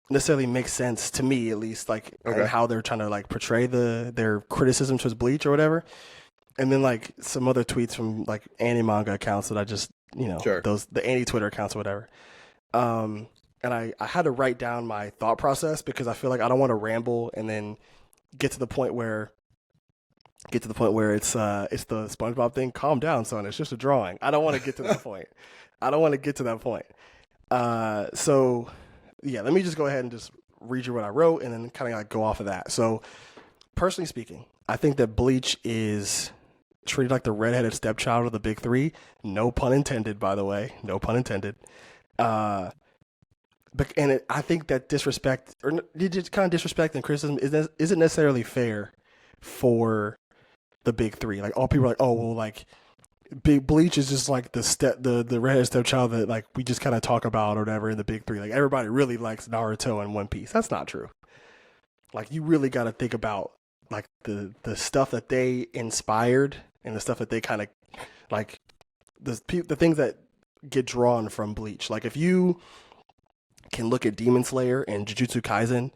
necessarily make sense to me, at least, like and Okay. how they're trying to like portray their criticism towards Bleach or whatever. And then like some other tweets from like anti manga accounts that I just Sure. those the anti Twitter accounts or whatever. And I had to write down my thought process because I feel like I don't want to ramble and then get to the point where it's the SpongeBob thing. Calm down, son. It's just a drawing. I don't want to get to that point. I don't want to get to that point. So yeah, let me just go ahead and just read you what I wrote and then kind of like go off of that. So personally speaking, I think that Bleach is treated like the redheaded stepchild of the big three. No pun intended, by the way. No pun intended. I think that disrespect, or just kind of disrespect and criticism, isn't necessarily fair for the big three. Like all people are like, oh well, like Big Bleach is just like the redheaded stepchild that like we just kind of talk about or whatever in the big three. Like everybody really likes Naruto and One Piece. That's not true. Like you really got to think about like the stuff that they inspired and the stuff that they kind of like the things that get drawn from Bleach. Like if you can look at Demon Slayer and Jujutsu Kaisen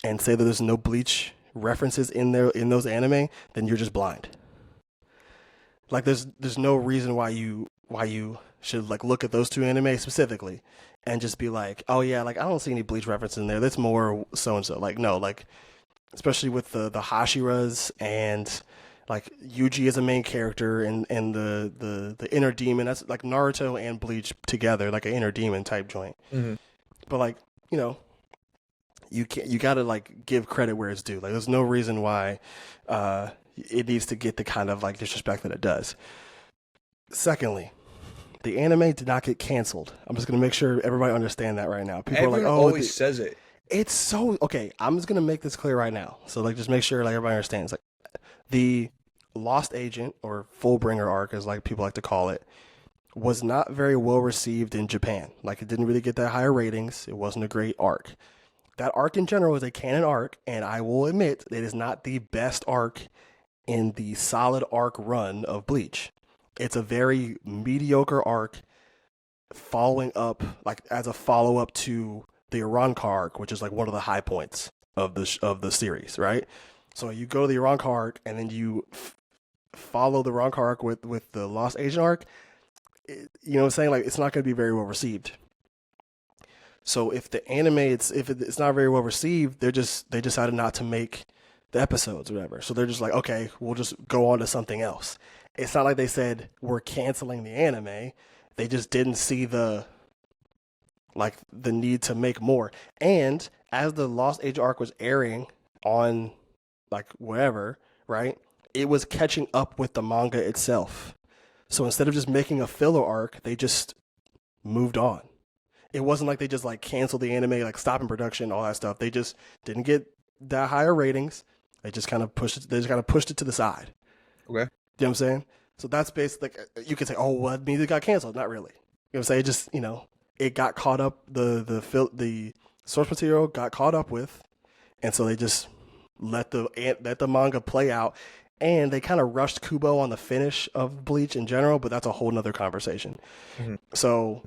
and say that there's no Bleach references in those anime, then you're just blind. Like there's no reason why you should like look at those two anime specifically and just be like, oh yeah, like I don't see any Bleach reference in there. That's more so and so. Like no, like especially with the Hashiras and like Yuji is a main character and the inner demon. That's like Naruto and Bleach together, like an inner demon type joint. Mm-hmm. But like you gotta like give credit where it's due. Like there's no reason why it needs to get the kind of like disrespect that it does. Secondly, the anime did not get canceled. I'm just gonna make sure everybody understand that right now. People Everyone are like, oh, always says it. it's so okay. I'm just gonna make this clear right now. So like, just make sure like everybody understands. Like the Lost Agent or Fullbringer arc, as like people like to call it, was not very well received in Japan. Like it didn't really get that higher ratings. It wasn't a great arc. That arc in general is a canon arc, and I will admit it is not the best arc in the solid arc run of Bleach. It's a very mediocre arc following up, like as a follow up to the Iranka arc, which is like one of the high points of the series, right? So you go to the Iranka arc, and then you follow the Iranka arc with the Lost Agent arc. You know what I'm saying? Like it's not going to be very well received. So if the anime if it's not very well received, they decided not to make the episodes or whatever. So they're just like, okay, we'll just go on to something else. It's not like they said we're canceling the anime. They just didn't see the need to make more. And as the Lost Age arc was airing on like wherever, right? It was catching up with the manga itself. So instead of just making a filler arc, they just moved on. It wasn't like they just like canceled the anime, like stopping production, all that stuff. They just didn't get that higher ratings. They just kind of pushed it. They just kind of pushed it to the side. Okay. You know what I'm saying? So that's basically like, you could say, oh, well, that means it got canceled. Not really. You know what I'm saying? It just, it got caught up. The source material got caught up with, and so they just let the manga play out. And they kind of rushed Kubo on the finish of Bleach in general, but that's a whole nother conversation. Mm-hmm. So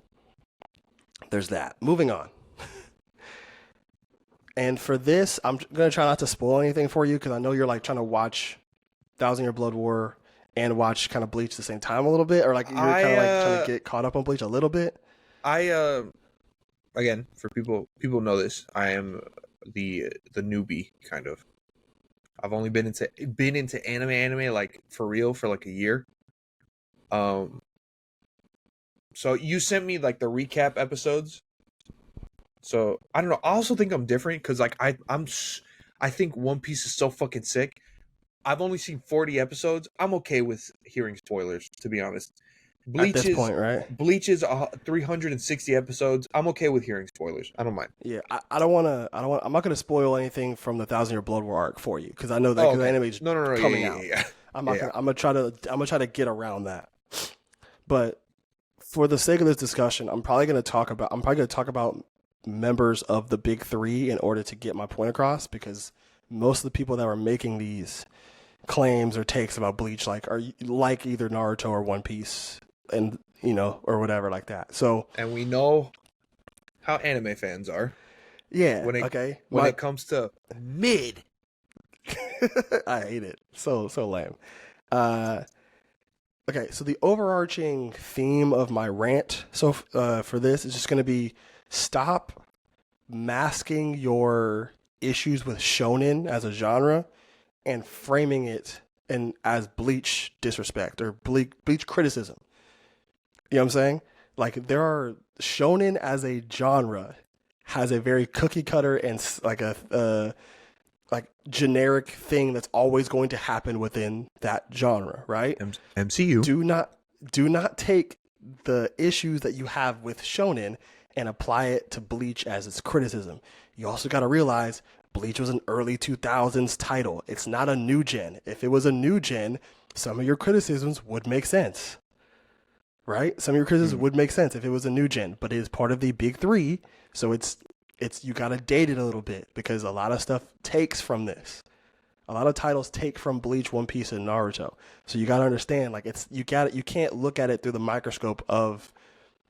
there's that. Moving on. And for this, I'm going to try not to spoil anything for you because I know you're like trying to watch Thousand Year Blood War and watch kind of Bleach at the same time a little bit, or like you're kind of like trying to get caught up on Bleach a little bit. Again, for people know this, I am the newbie kind of. I've only been into anime like for real for like a year. So you sent me like the recap episodes. So I don't know. I also think I'm different because like I think One Piece is so fucking sick. I've only seen 40 episodes. I'm okay with hearing spoilers, to be honest. At this point, right? Bleach is 360 episodes. I'm okay with hearing spoilers. I don't mind. Yeah, I'm not going to spoil anything from the Thousand Year Blood War arc for you because I know that because the anime's coming out. Yeah. I'm gonna try to get around that. But for the sake of this discussion, I'm probably going to talk about members of the big three in order to get my point across, because most of the people that were making these claims or takes about Bleach are like either Naruto or One Piece, and or whatever like that. So And we know how anime fans are yeah, when it okay. when it comes to mid. I hate it. So lame. Uh, okay, so the overarching theme of my rant for this is just going to be stop masking your issues with shonen as a genre and framing it as Bleach disrespect or Bleach criticism. You know what I'm saying? Like, there are shonen as a genre has a very cookie cutter and like a like generic thing that's always going to happen within that genre, right? MCU. Do not take the issues that you have with shonen and apply it to Bleach as its criticism. You also got to realize Bleach was an early 2000s title. It's not a new gen. If it was a new gen, some of your criticisms would make sense. Right? Some of your criticisms would make sense if it was a new gen, but it is part of the big three, so it's you got to date it a little bit, because a lot of stuff takes from this. A lot of titles take from Bleach, One Piece, and Naruto. So you got to understand, like, you can't look at it through the microscope of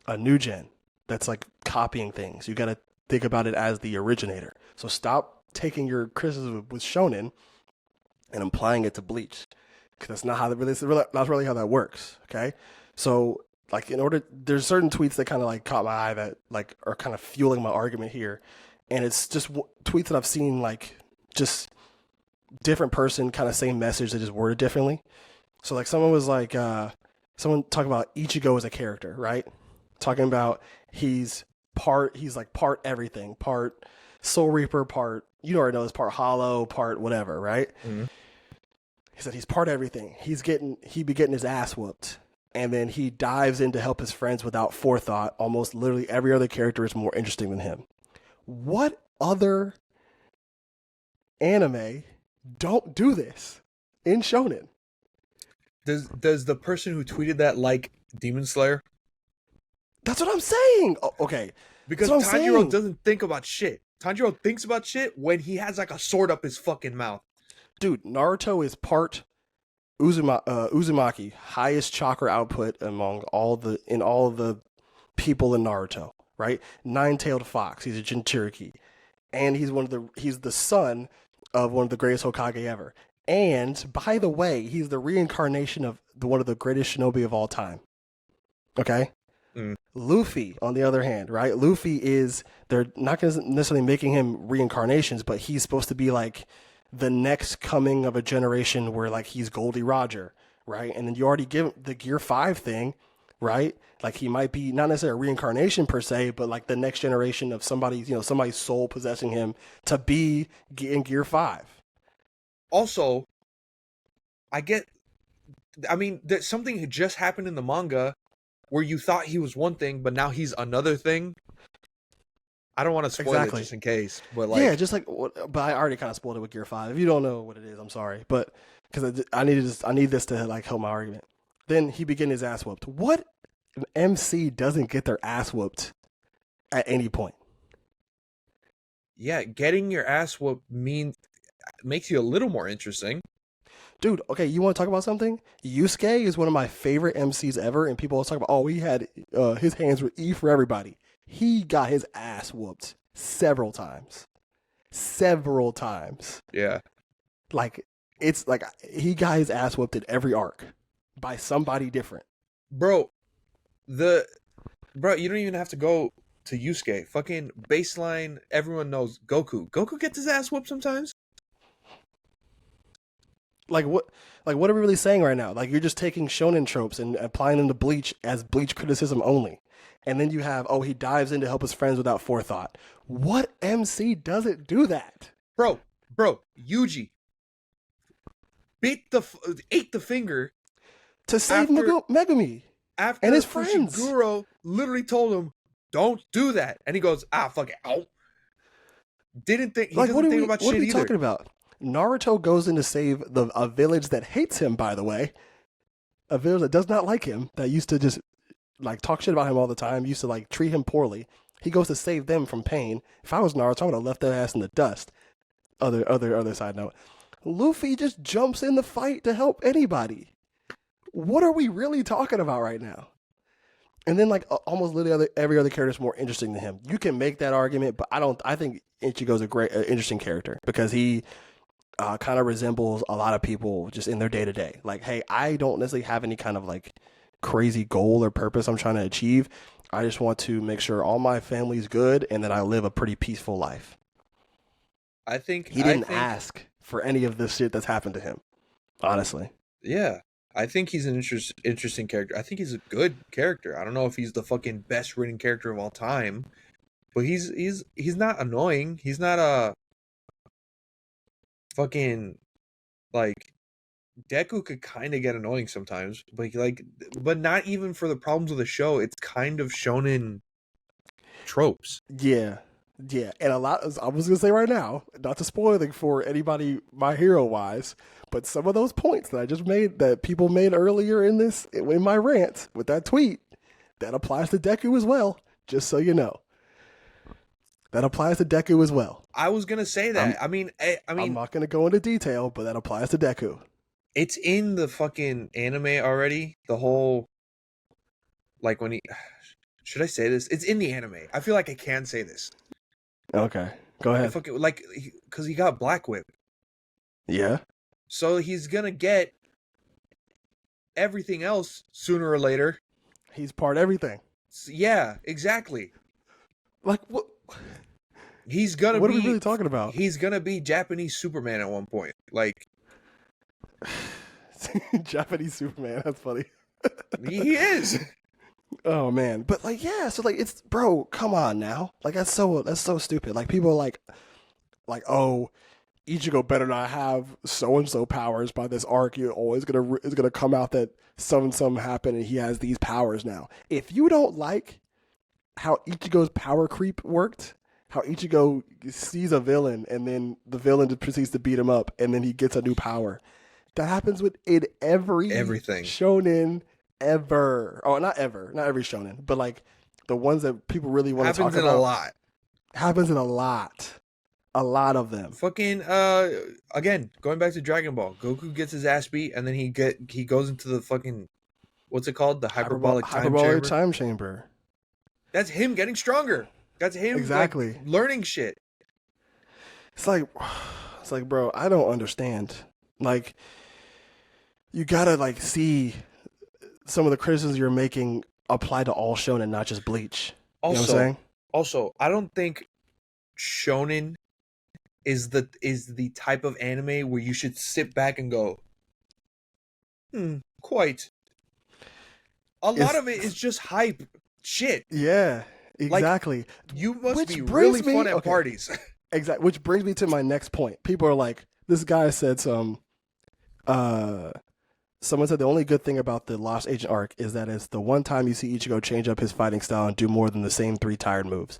a new gen that's like copying things. You got to think about it as the originator. So stop taking your criticism with shonen and applying it to Bleach, because that's not not really how that works. Okay, so like, there's certain tweets that kind of like caught my eye that like are kind of fueling my argument here, and it's just tweets that I've seen, like, just different person kind of same message, they just worded differently. So like, someone was like, someone talking about Ichigo as a character, right? Talking about he's like part everything, part Soul Reaper, part, you already know this, part Hollow, part whatever, right? Mm-hmm. He said he's part everything. He be getting his ass whooped. And then he dives in to help his friends without forethought. Almost literally every other character is more interesting than him. What other anime don't do this in shonen? Does the person who tweeted that like Demon Slayer? That's what I'm saying. Oh, okay. Because Tanjiro doesn't think about shit. Tanjiro thinks about shit when he has like a sword up his fucking mouth. Dude, Naruto is part Uzumaki, highest chakra output among all the people in Naruto, right? Nine-tailed fox. He's a Jinchuriki, and he's the son of one of the greatest Hokage ever. And by the way, he's the reincarnation of one of the greatest shinobi of all time. Okay. Luffy, on the other hand, right? They're not necessarily making him reincarnations, but he's supposed to be like the next coming of a generation where like he's Goldie Roger, right? And then you already give the Gear 5 thing, right? Like, he might be not necessarily a reincarnation per se, but like the next generation of somebody's soul possessing him to be in Gear 5. Also, that something had just happened in the manga where you thought he was one thing, but now he's another thing. I don't want to spoil it just in case, but like, yeah, but I already kind of spoiled it with Gear 5. If you don't know what it is, I'm sorry, but because I need this to like help my argument. Then he began his ass whooped. What MC doesn't get their ass whooped at any point? Yeah, getting your ass whooped makes you a little more interesting. Dude, okay, you want to talk about something? Yusuke is one of my favorite MCs ever, and people always talk about, he had his hands were E for everybody. He got his ass whooped several times. Yeah. Like, it's like he got his ass whooped in every arc by somebody different. Bro, you don't even have to go to Yusuke. Fucking baseline, everyone knows Goku. Goku gets his ass whooped sometimes. Like, what are we really saying right now? Like, you're just taking shonen tropes and applying them to Bleach as Bleach criticism only. And then you have, he dives in to help his friends without forethought. What MC doesn't do that? Bro, Yuji ate the finger to save Megumi and his friends. Fushiguro literally told him, "Don't do that," and he goes, "Fuck it, ow." Doesn't think about shit either. What are we talking about? Naruto goes in to save a village that hates him. By the way, a village that does not like him, that used to just like talk shit about him all the time, used to like treat him poorly. He goes to save them from pain. If I was Naruto, I would have left their ass in the dust. Other side note. Luffy just jumps in the fight to help anybody. What are we really talking about right now? And then like almost literally every other character is more interesting than him. You can make that argument, but I don't. I think Ichigo's a great, interesting character because he kind of resembles a lot of people just in their day to day. Like, hey, I don't necessarily have any kind of like crazy goal or purpose I'm trying to achieve. I just want to make sure all my family's good and that I live a pretty peaceful life. I think He didn't ask for any of this shit that's happened to him, honestly. Yeah. I think he's an interesting character. I think he's a good character. I don't know if he's the fucking best written character of all time, but he's not annoying. He's not a fucking like Deku could kind of get annoying sometimes, but not even for the problems of the show. It's kind of shonen tropes. Yeah. Yeah, and a lot. I was gonna say right now, not to spoil anything for anybody, My Hero wise, but some of those points that I just made, that people made earlier in my rant with that tweet, that applies to Deku as well. Just so you know, that applies to Deku as well. I was gonna say that. I mean, I'm not gonna go into detail, but that applies to Deku. It's in the fucking anime already. The whole, like when he, should I say this? It's in the anime. I feel like I can say this. Okay, go ahead. Because he got Black Whip. Yeah. So he's gonna get everything else sooner or later. He's part everything. Yeah, exactly. Like what? He's gonna. What are we really talking about? He's gonna be Japanese Superman at one point. Like Japanese Superman. That's funny. He is. Oh man, but like yeah, so like it's bro, come on now, like that's so stupid. Like people are like oh, Ichigo better not have so and so powers by this arc. You always it's gonna come out that some and some happened and he has these powers now. If you don't like how Ichigo's power creep worked, how Ichigo sees a villain and then the villain just proceeds to beat him up and then he gets a new power, that happens in everything shonen. Ever. Oh, not every shonen, but like the ones that people really want to talk about. Happens in a lot of them. Fucking again, going back to Dragon Ball, Goku gets his ass beat and then he goes into the fucking, what's it called, the hyperbolic time chamber. That's him getting stronger. That's him exactly learning shit. It's like bro, I don't understand. Like you gotta like see some of the criticisms you're making apply to all shonen, not just Bleach. You know what I'm saying? Also, I don't think shonen is the type of anime where you should sit back and go, quite. A lot of it is just hype shit. Yeah, exactly. Like, you must be really fun at parties. Exactly. Which brings me to my next point. People are like, this guy said someone said the only good thing about the Lost Agent arc is that it's the one time you see Ichigo change up his fighting style and do more than the same 3 tired moves.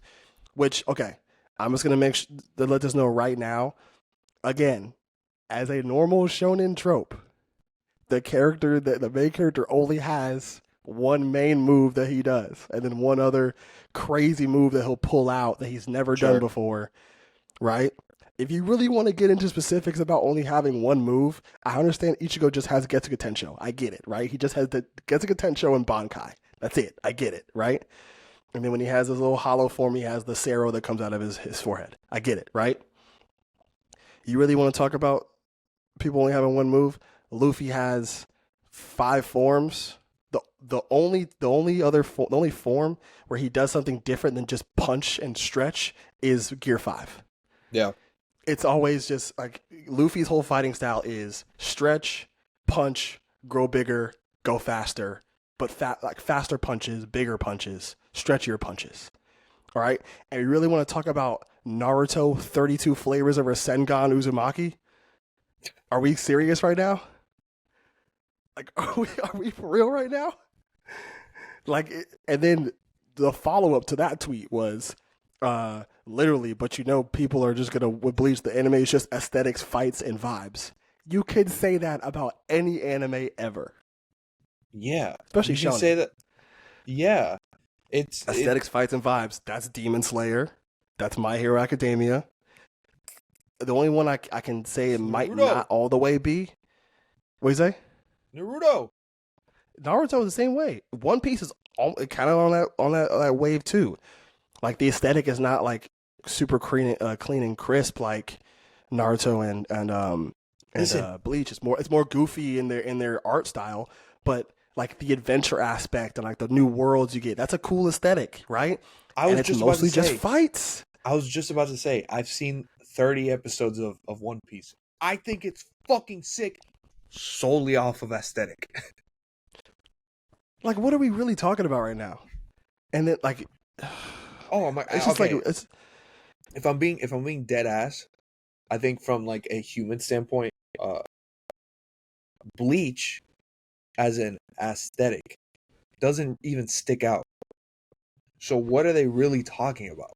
Which, okay, I'm just going to let this know right now. Again, as a normal shonen trope, the main character only has one main move that he does, and then one other crazy move that he'll pull out that he's never done before, right? If you really want to get into specifics about only having one move, I understand Ichigo just has Getsuga Tensho. I get it, right? He just has the Getsuga Tensho and Bankai. That's it. I get it, right? And then when he has his little hollow form, he has the Sero that comes out of his forehead. I get it, right? You really want to talk about people only having one move? Luffy has 5 forms. The only form where he does something different than just punch and stretch is Gear 5. Yeah. It's always just like Luffy's whole fighting style is stretch, punch, grow bigger, go faster, but faster punches, bigger punches, stretchier punches. All right. And you really want to talk about Naruto 32 flavors of Rasengan Uzumaki? Are we serious right now? Like, are we for real right now? Like, and then the follow up to that tweet was, literally, but people are just gonna, with Bleach, the anime is just aesthetics, fights, and vibes. You could say that about any anime ever. Yeah, especially you can shonen. say that. Yeah, it Aesthetics, fights, and vibes. That's Demon Slayer. That's My Hero Academia. The only one I can say it might Naruto. not all the way be. What do you say? Naruto. Naruto is the same way. One Piece is kind of on that wave too. Like the aesthetic is not like super clean and crisp like Naruto and Listen, Bleach. It's more goofy in their art style, but like the adventure aspect and like the new worlds you get, that's a cool aesthetic, right? I And was it's just about to mostly just say, fights. I've seen 30 episodes of One Piece. I think it's fucking sick solely off of aesthetic. Like, what are we really talking about right now? And then like, Oh my, it's just like okay. it's If I'm being dead ass, I think from like a human standpoint, uh, Bleach as an aesthetic doesn't even stick out. So what are they really talking about?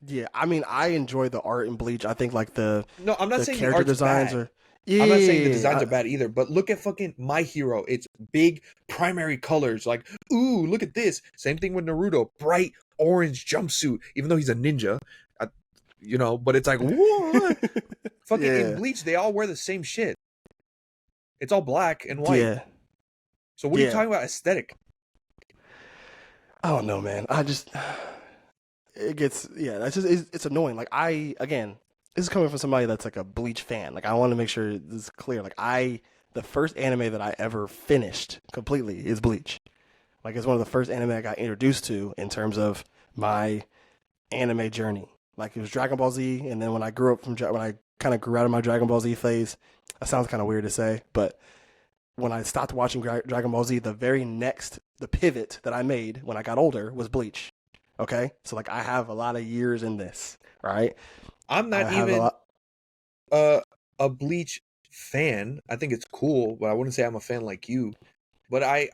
yeah. I mean, I enjoy the art in Bleach. I think like the No, I'm not the saying the character art's designs bad. are I'm not saying the yeah. designs are bad either, but look at fucking My Hero. It's big primary colors. Like, ooh, look at this. Same thing with Naruto. Bright orange jumpsuit, even though he's a ninja. I, but it's like, what? Fucking in Yeah, Bleach, they all wear the same shit. It's all black and white. yeah, So what are you yeah. talking about aesthetic? I don't know, man. I just it gets yeah. That's just it's annoying. Like I again, this is coming from somebody that's like a Bleach fan. Like I want to make sure this is clear. Like the first anime that I ever finished completely is Bleach. Like it's one of the first anime I got introduced to in terms of my anime journey. Like it was Dragon Ball Z, and then when I grew up when I kind of grew out of my Dragon Ball Z phase, that sounds kind of weird to say, but when I stopped watching Dragon Ball Z, the pivot that I made when I got older was Bleach. Okay, so like I have a lot of years in this, right? I'm I not have a even lot. uh, a Bleach fan. I think it's cool, but I wouldn't say I'm a fan like you. But I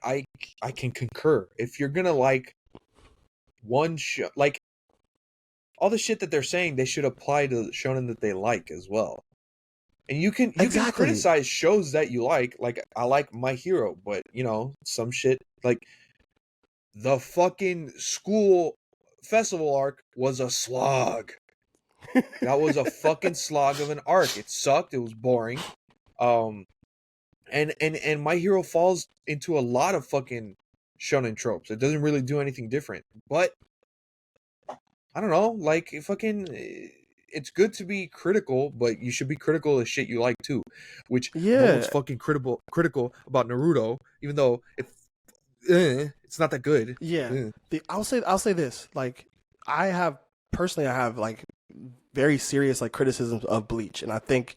can concur. If you're gonna like one show, like all the shit that they're saying, they should apply to the shonen that they like as well. And you can Exactly. criticize shows that you like. Like I like My Hero, but some shit like the fucking school festival arc was a slog. That was a fucking slog of an arc. It sucked. It was boring. Um, and My Hero falls into a lot of fucking shonen tropes. It doesn't really do anything different. But I don't know, like fucking. It's good to be critical, but you should be critical of shit you like too. Which no one's Yeah, fucking critical about Naruto, even though it's not that good. yeah. Eh. I'll say this. Like I have personally, I have like very serious like criticisms of Bleach, and I think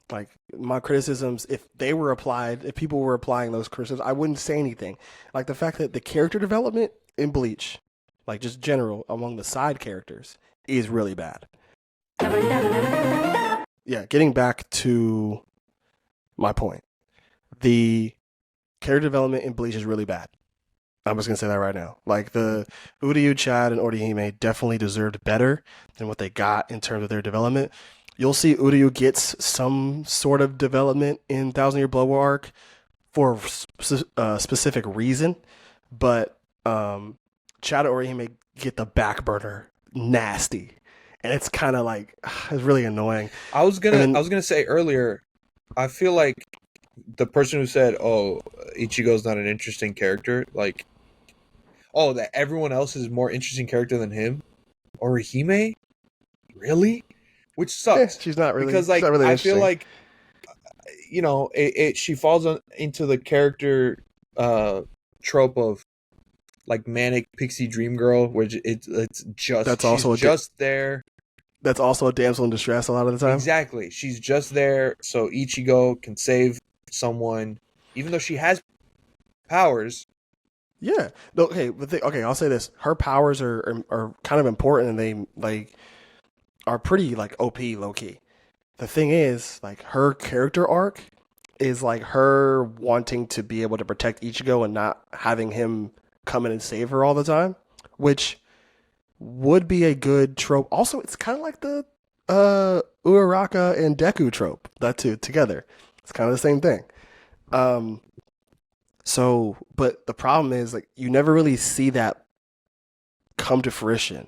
like my criticisms, if people were applying those criticisms, I wouldn't say anything. Like the fact that the character development in Bleach, like just general among the side characters, is really bad. Yeah, getting back to my point, the character development in Bleach is really bad. I'm just gonna say that right now. Like the Uryu, Chad, and Orihime definitely deserved better than what they got in terms of their development. You'll see Uryu gets some sort of development in Thousand Year Blood War arc for a specific reason, but Chad and Orihime get the back burner nasty, and it's kind of like it's really annoying. I was And gonna I then was gonna say earlier. I feel like the person who said, "Oh, Ichigo's not an interesting character," like, oh, that everyone else is more interesting character than him, or Hime, really, which sucks because she's not like really I feel interesting. like she falls into the character uh trope of like manic pixie dream girl, which it's just That's she's also just there. that's also a damsel in distress a lot of the time. Exactly. She's just there so Ichigo can save someone, even though she has powers. Yeah. No, okay, okay, I'll say this. Her powers are kind of important and they like are pretty like OP low key. The thing is, like her character arc is like her wanting to be able to protect Ichigo and not having him come in and save her all the time, which would be a good trope. Also, it's kind of like the Uraraka and Deku trope. That two together. It's kind of the same thing. Um So, but the problem is like you never really see that come to fruition.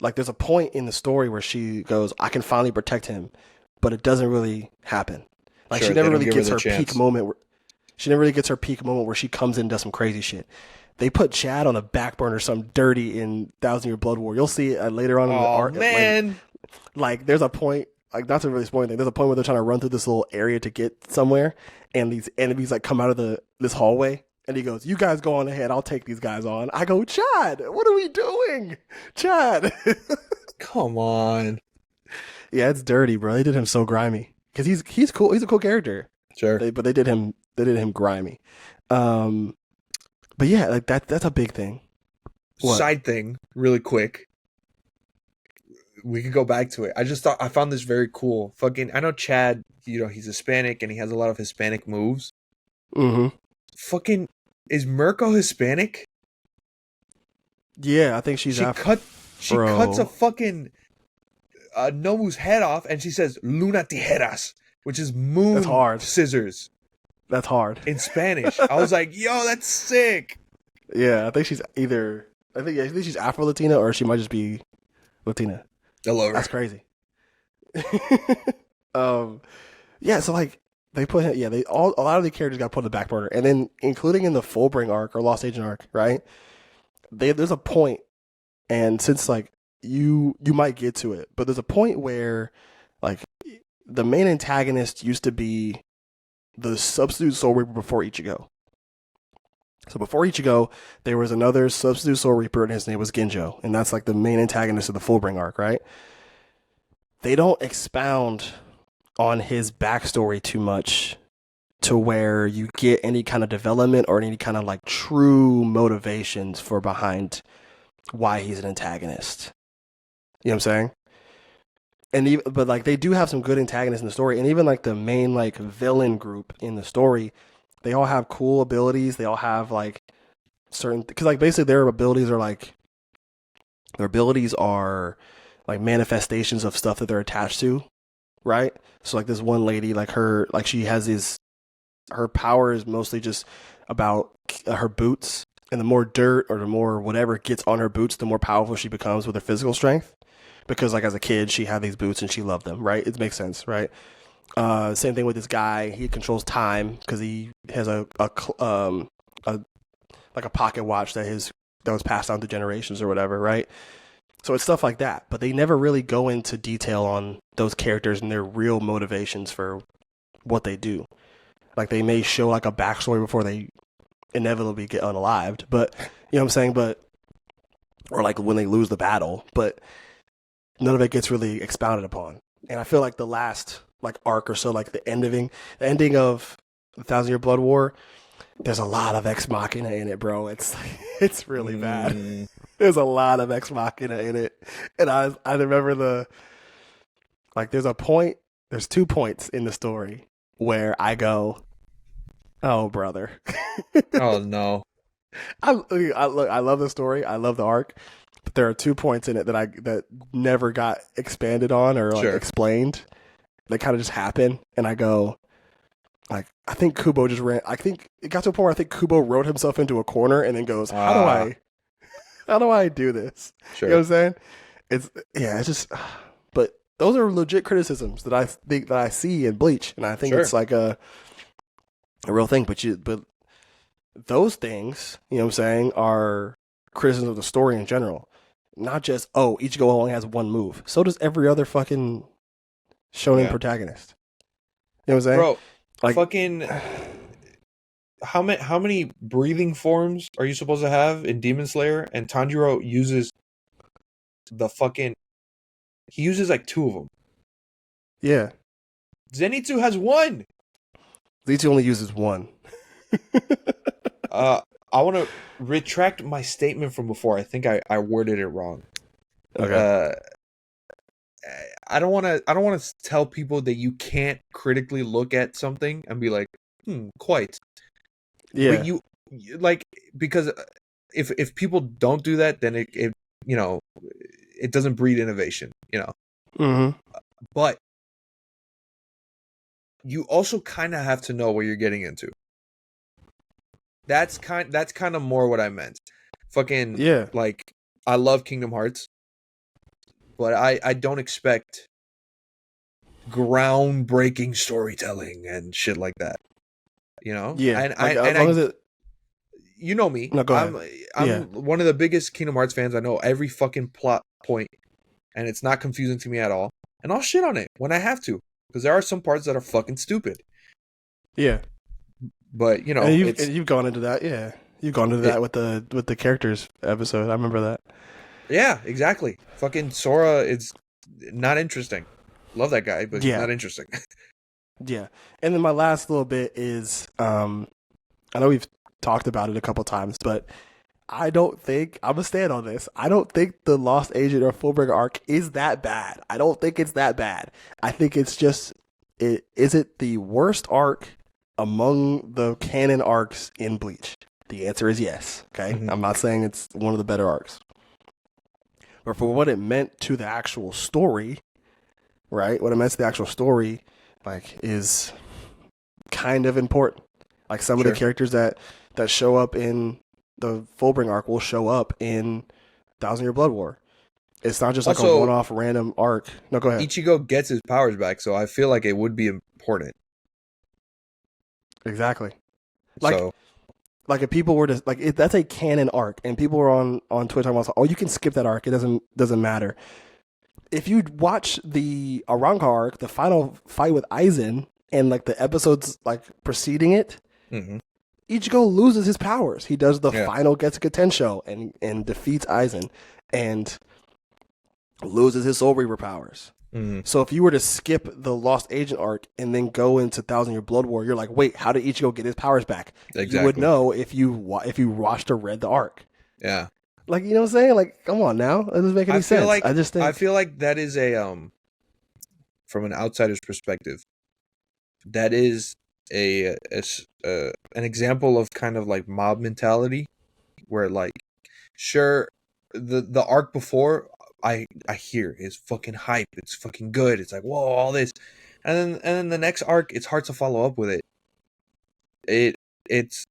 Like there's a point in the story where she goes, "I can finally protect him," but it doesn't really happen. Like she Sure, they never don't really give her gets the her peak chance. moment. She never really gets her peak moment where she comes in and does some crazy shit. They put Chad on a back burner, some dirty in Thousand Year Blood War. You'll see it later on in the Oh art. Like, man. like there's a point, like not to really spoil anything. There's a point where they're trying to run through this little area to get somewhere, and these enemies like come out of this hallway, and he goes, "You guys go on ahead. I'll take these guys on." I go, "Chad, what are we doing, Chad?" Come on. Yeah, it's dirty, bro. They did him so grimy because he's cool. He's a cool character. Sure. But they did him grimy. Um, but yeah, like that's a big thing. What? Side thing, really quick. We could go back to it. I just thought I found this very cool. Fucking, I know Chad. He's Hispanic and he has a lot of Hispanic moves. Mm-hmm. Fucking, is Mirko Hispanic? Yeah, I think she's She Afro. cut. She cuts a fucking Nobu's head off, and she says "Luna tijeras," which is That's moon hard. scissors That's hard. in Spanish. I was like, "Yo, that's sick." Yeah, I think she's either. I think she's Afro Latina or she might just be Latina. I love her. That's crazy. um, yeah. So like they put him. Yeah, a lot of the characters got put on the back burner, and then including in the Fullbring arc or Lost Agent arc, right? There's a point, and since like you might get to it, but there's a point where like the main antagonist used to be the substitute Soul Reaper before Ichigo. So before Ichigo, there was another substitute Soul Reaper, and his name was Genjo, and that's like the main antagonist of the Fullbring arc, right? They don't expound on his backstory too much to where you get any kind of development or any kind of like true motivations for behind why he's an antagonist. You know what I'm saying? And even, but like they do have some good antagonists in the story, and even like the main like villain group in the story, they all have cool abilities. They all have like certain because like basically their abilities are like manifestations of stuff that they're attached to, right? So like this one lady, like she has her power is mostly just about her boots, and the more dirt or the more whatever gets on her boots, the more powerful she becomes with her physical strength. Because like as a kid, she had these boots and she loved them, right? It makes sense, right? Same thing with this guy. He controls time because he has a like a pocket watch that was passed down to generations or whatever, right? So it's stuff like that, but they never really go into detail on those characters and their real motivations for what they do. Like they may show like a backstory before they inevitably get unalived, but you know what I'm saying? But or like when they lose the battle, but none of it gets really expounded upon. And I feel like the last like arc or so, like the ending of the Thousand Year Blood War, there's a lot of ex machina in it, bro. It's really bad. Mm, There's a lot of ex machina in it, and I remember there's 2 points in the story where I go, oh brother, oh no. I love the story, I love the arc, but there are 2 points in it that never got expanded on or like Sure. explained. They kind of just happen, and I go, like, I think Kubo just ran. I think it got to a point where I think Kubo wrote himself into a corner and then goes, Ah, how do I do this? You know what sure. I'm saying? It's just, but those are legit criticisms that I think that I see in Bleach, and I think Sure. it's like a real thing. But those things, you know what I'm saying, are criticisms of the story in general, not just Ichigo only has one move. So does every other fucking shonen Yeah. protagonist. You know what I'm saying? Bro, Like, fucking how many breathing forms are you supposed to have in Demon Slayer? And Tanjiro uses the fucking he uses like two of them. yeah, Zenitsu has one. Bleach only uses one. Uh I want to retract my statement from before. I think I worded it wrong. Okay. Uh I don't want to tell people that you can't critically look at something and be like, quite. But Yeah. like, because if people don't do that, then it you know it doesn't breed innovation, Mm-hmm. but you also kind of have to know what you're getting into. That's kind of more what I meant. Fucking Yeah, like I love Kingdom Hearts, but I don't expect groundbreaking storytelling and shit like that. You know, yeah. and Like as long I as it. you know me, No, go ahead. Yeah, I'm one of the biggest Kingdom Hearts fans. I know every fucking plot point, and it's not confusing to me at all. And I'll shit on it when I have to, because there are some parts that are fucking stupid. yeah. But you And know, it's you've gone into that. Yeah, you've gone into it. that with the characters episode. I remember that. Yeah, exactly. Fucking Sora is not interesting. Love that guy, but he's Yeah, not interesting. yeah. And then my last little bit is, I know we've talked about it a couple times, but I don't think I'm gonna stand on this. I don't think the Lost Agent or Fullbringer arc is that bad. I don't think it's that bad. I think it's just it is it the worst arc among the canon arcs in Bleach? The answer is yes. Okay, Mhm. I'm not saying it's one of the better arcs, but for what it meant to the actual story, right? What it meant to the actual story, like, is kind of important. Like some of the Sure. characters that show up in the Fullbring arc will show up in Thousand Year Blood War. It's not just like a Also, one-off random arc. No, go ahead. Ichigo gets his powers back, so I feel like it would be important. Exactly. Like So, like if people were to that's a canon arc, and people were on Twitter talking about, oh, you can skip that arc. It doesn't matter. If you watch the Aranka arc, the final fight with Aizen, and like the episodes like preceding it, mhm. Ichigo loses his powers. He does the Yeah. final Getsuga Tensho and defeats Aizen and loses his Soul Reaper powers. Mhm. So if you were to skip the Lost Agent arc and then go into Thousand Year Blood War, you're like, wait, how did Ichigo get his powers back? You would Exactly. know if you watched or read the arc. Yeah. Like, you know what I'm saying? Like, come on now, that doesn't make any sense. I just I think, feel like that is a from an outsider's perspective, that is an example of kind of like mob mentality, where like, sure, the arc before, I hear is fucking hype, it's fucking good, it's like, whoa, all this, and then the next arc, it's hard to follow up with it. it it's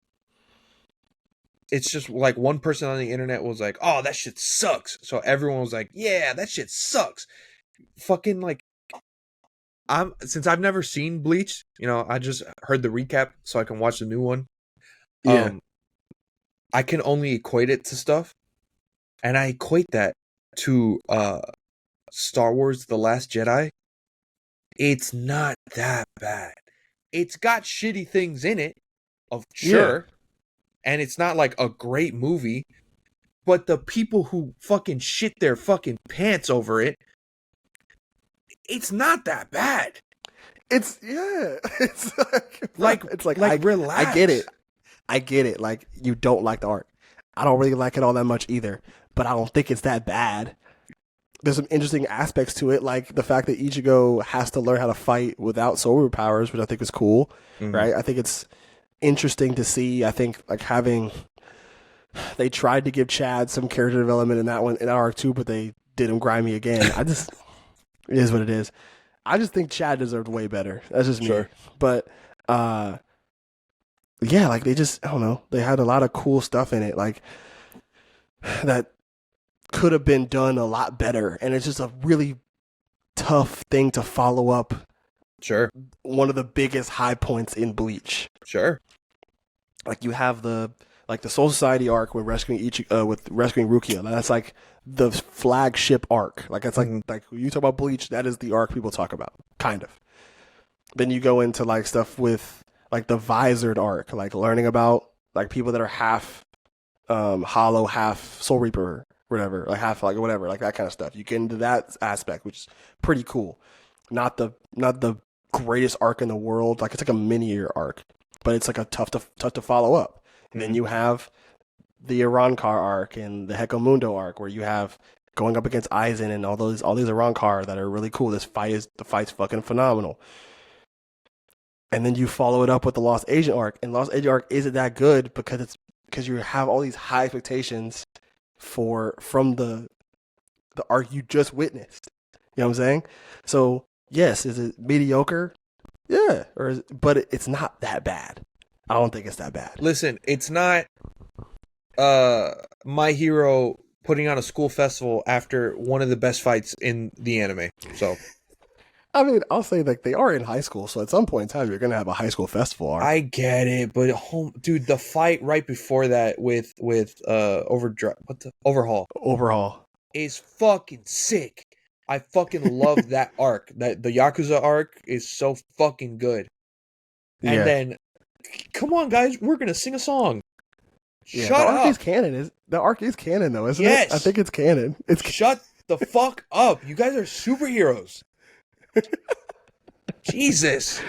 it's just like one person on the internet was like, oh, that shit sucks, so everyone was like, yeah, that shit sucks. Fucking like, since I've never seen Bleach, I just heard the recap so I can watch the new one. yeah, um I can only equate it to stuff, and I equate that to Star Wars The Last Jedi. It's not that bad. It's got shitty things in it, of yeah. sure, and it's not like a great movie, but the people who fucking shit their fucking pants over it, it's not that bad. It's yeah. Like It's like I relax. get it. I get it. Like, you don't like the art. I don't really like it all that much either, but I don't think it's that bad. There's some interesting aspects to it, like the fact that Ichigo has to learn how to fight without solar powers, which I think is cool, Mhm. right? I think it's interesting to see. I think like they tried to give Chad some character development in that one in that arc too, but they did him grimy again. It is what it is. I just think Chad deserved way better. That's just me. Sure. But yeah, like I don't know. They had a lot of cool stuff in it, like that could have been done a lot better. And it's just a really tough thing to follow up Sure. one of the biggest high points in Bleach. Sure. Like, you have the Soul Society arc with rescuing Rukia. That's like the flagship arc. Like, it's Mhm. like when you talk about Bleach, that is the arc people talk about, kind of. Then you go into like stuff with like the Visored arc, like learning about like people that are half hollow, half Soul Reaper, whatever, like half like whatever, like that kind of stuff. You get into that aspect, which is pretty cool. Not the greatest arc in the world. Like, it's like a mini-year arc, but it's like a tough to follow up. And then Mhm. you have the Arankar arc and the Hecamundo arc, where you have going up against Aizen and all these Arankar that are really cool. The fight's fucking phenomenal. And then you follow it up with the Lost Agent arc, and Lost Agent arc isn't that good because you have all these high expectations from the arc you just witnessed. You know what I'm saying? So yes, is it mediocre? Yeah, but it's not that bad. I don't think it's that bad. Listen, it's not My Hero putting on a school festival after one of the best fights in the anime. So I mean, I'll say like they are in high school, so at some point in time you're gonna have a high school festival arc. I get it, but dude, the fight right before that with Overhaul Overhaul. is fucking sick. I fucking love that arc. That the Yakuza arc is so fucking good. Yeah. And then, come on, guys, we're gonna sing a song. Yeah, Shut the arc up. is canon. The arc is canon, though, isn't Yes. it? I think it's canon. It's Shut the fuck up. You guys are superheroes. Jesus.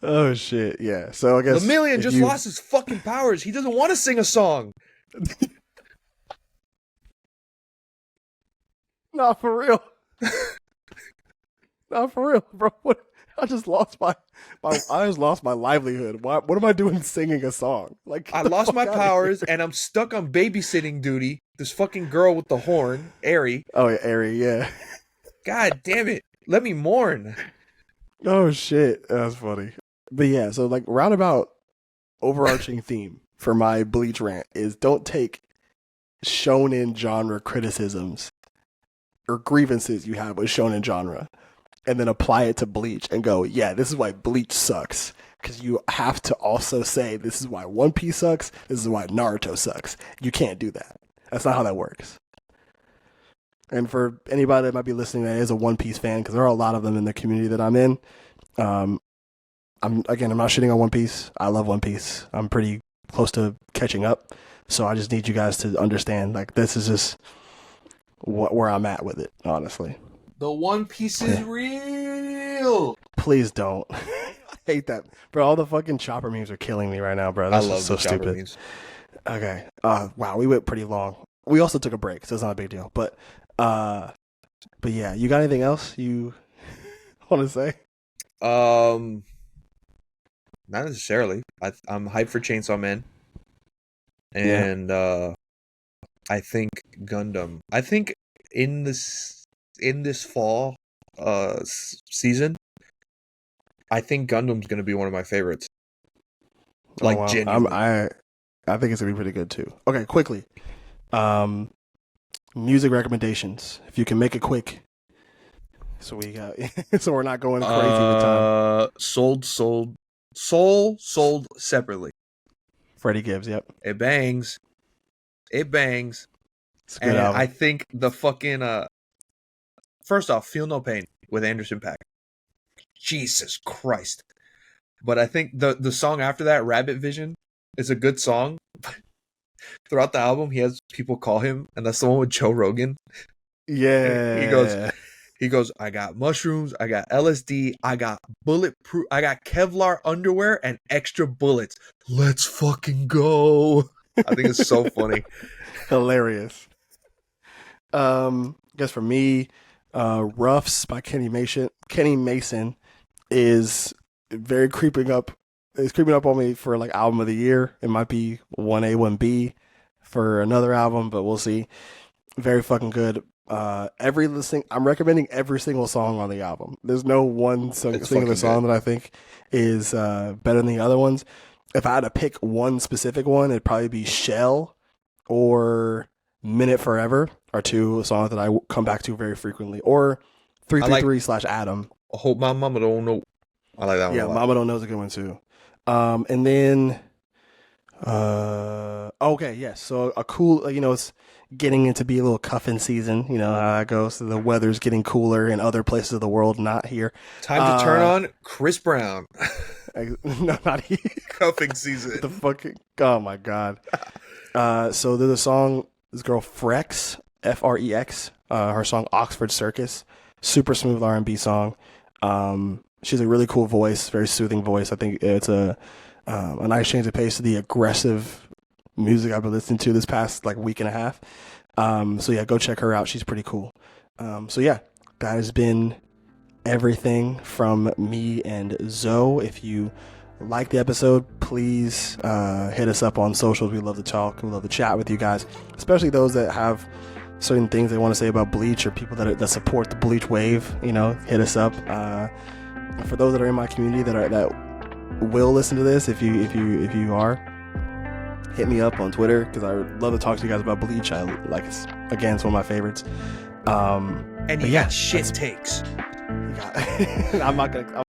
Oh shit! Yeah. So I guess Lemillion just lost his fucking powers. He doesn't want to sing a song. Not for real. Not for real, bro. What? I just lost my livelihood. What am I doing singing a song? Like I lost my powers and I'm stuck on babysitting duty. This fucking girl with the horn, Eri. Oh yeah, Eri, yeah. God damn it. Let me mourn. Oh shit. That's funny. But yeah, so like roundabout overarching theme for my Bleach rant is don't take shonen genre criticisms or grievances you have with shonen genre and then apply it to Bleach and go, yeah, this is why Bleach sucks. Because you have to also say, this is why One Piece sucks, this is why Naruto sucks. You can't do that. That's not how that works. And for anybody that might be listening that is a One Piece fan, because there are a lot of them in the community that I'm in, I'm not shitting on One Piece. I love One Piece. I'm pretty close to catching up. So I just need you guys to understand, like, this is just where I'm at with it, honestly. The One Piece is real. Please don't. I hate that. Bro, all the fucking chopper memes are killing me right now, bro. That's I love so the chopper stupid. memes. Okay. Wow, we went pretty long. We also took a break, so it's not a big deal. But yeah, you got anything else you want to say? Not necessarily. I'm hyped for Chainsaw Man. And I think Gundam. I think in this fall season, I think Gundam's going to be one of my favorites. Like, wow. genuinely. I think it's going to be pretty good too. Okay, quickly. Music recommendations. If you can make it quick. So we got so we're not going crazy with time. Sold separately. Freddie Gibbs, yep. It bangs. It's a good album. I think the fucking first off, Feel No Pain with Anderson .Paak. Jesus Christ. But I think the song after that, Rabbit Vision, is a good song. Throughout the album, he has people call him, and that's the one with Joe Rogan. Yeah. He goes, I got mushrooms, I got LSD, I got bulletproof, I got Kevlar underwear and extra bullets. Let's fucking go. I think it's so funny. Hilarious. I guess for me, Roughs by Kenny Mason is very creeping up. It's creeping up on me for like album of the year. It might be 1A, 1B for another album, but we'll see. Very fucking good. I'm recommending every single song on the album. There's no one singular song that I think is better than the other ones. If I had to pick one specific one, it'd probably be Shell or Minute Forever are two songs that I come back to very frequently. Or 333/Adam. I hope my mama don't know. I like that one. Yeah, Mama Don't Know is a good one too. And then okay, yes. So a cool, it's getting into be a little cuffing season. You know how that goes. So the weather's getting cooler in other places of the world, not here. Time to turn on Chris Brown. No, not here. Cuffing season. The fucking, oh my god. So there's a song, this girl Frex, Frex, her song Oxford Circus, super smooth R&B song. She's a really cool voice, very soothing voice. I think it's a nice change of pace to the aggressive music I've been listening to this past like week and a half. So yeah, go check her out. She's pretty cool. So yeah, that has been everything from me and Zoe. If you like the episode, please hit us up on socials. We love to talk. We love to chat with you guys, especially those that have certain things they want to say about Bleach or people that support the Bleach wave. Hit us up. For those that are in my community that will listen to this, if you are, hit me up on Twitter, because I would love to talk to you guys about Bleach. I like, it's one of my favorites. And but you got shit takes. I'm not gonna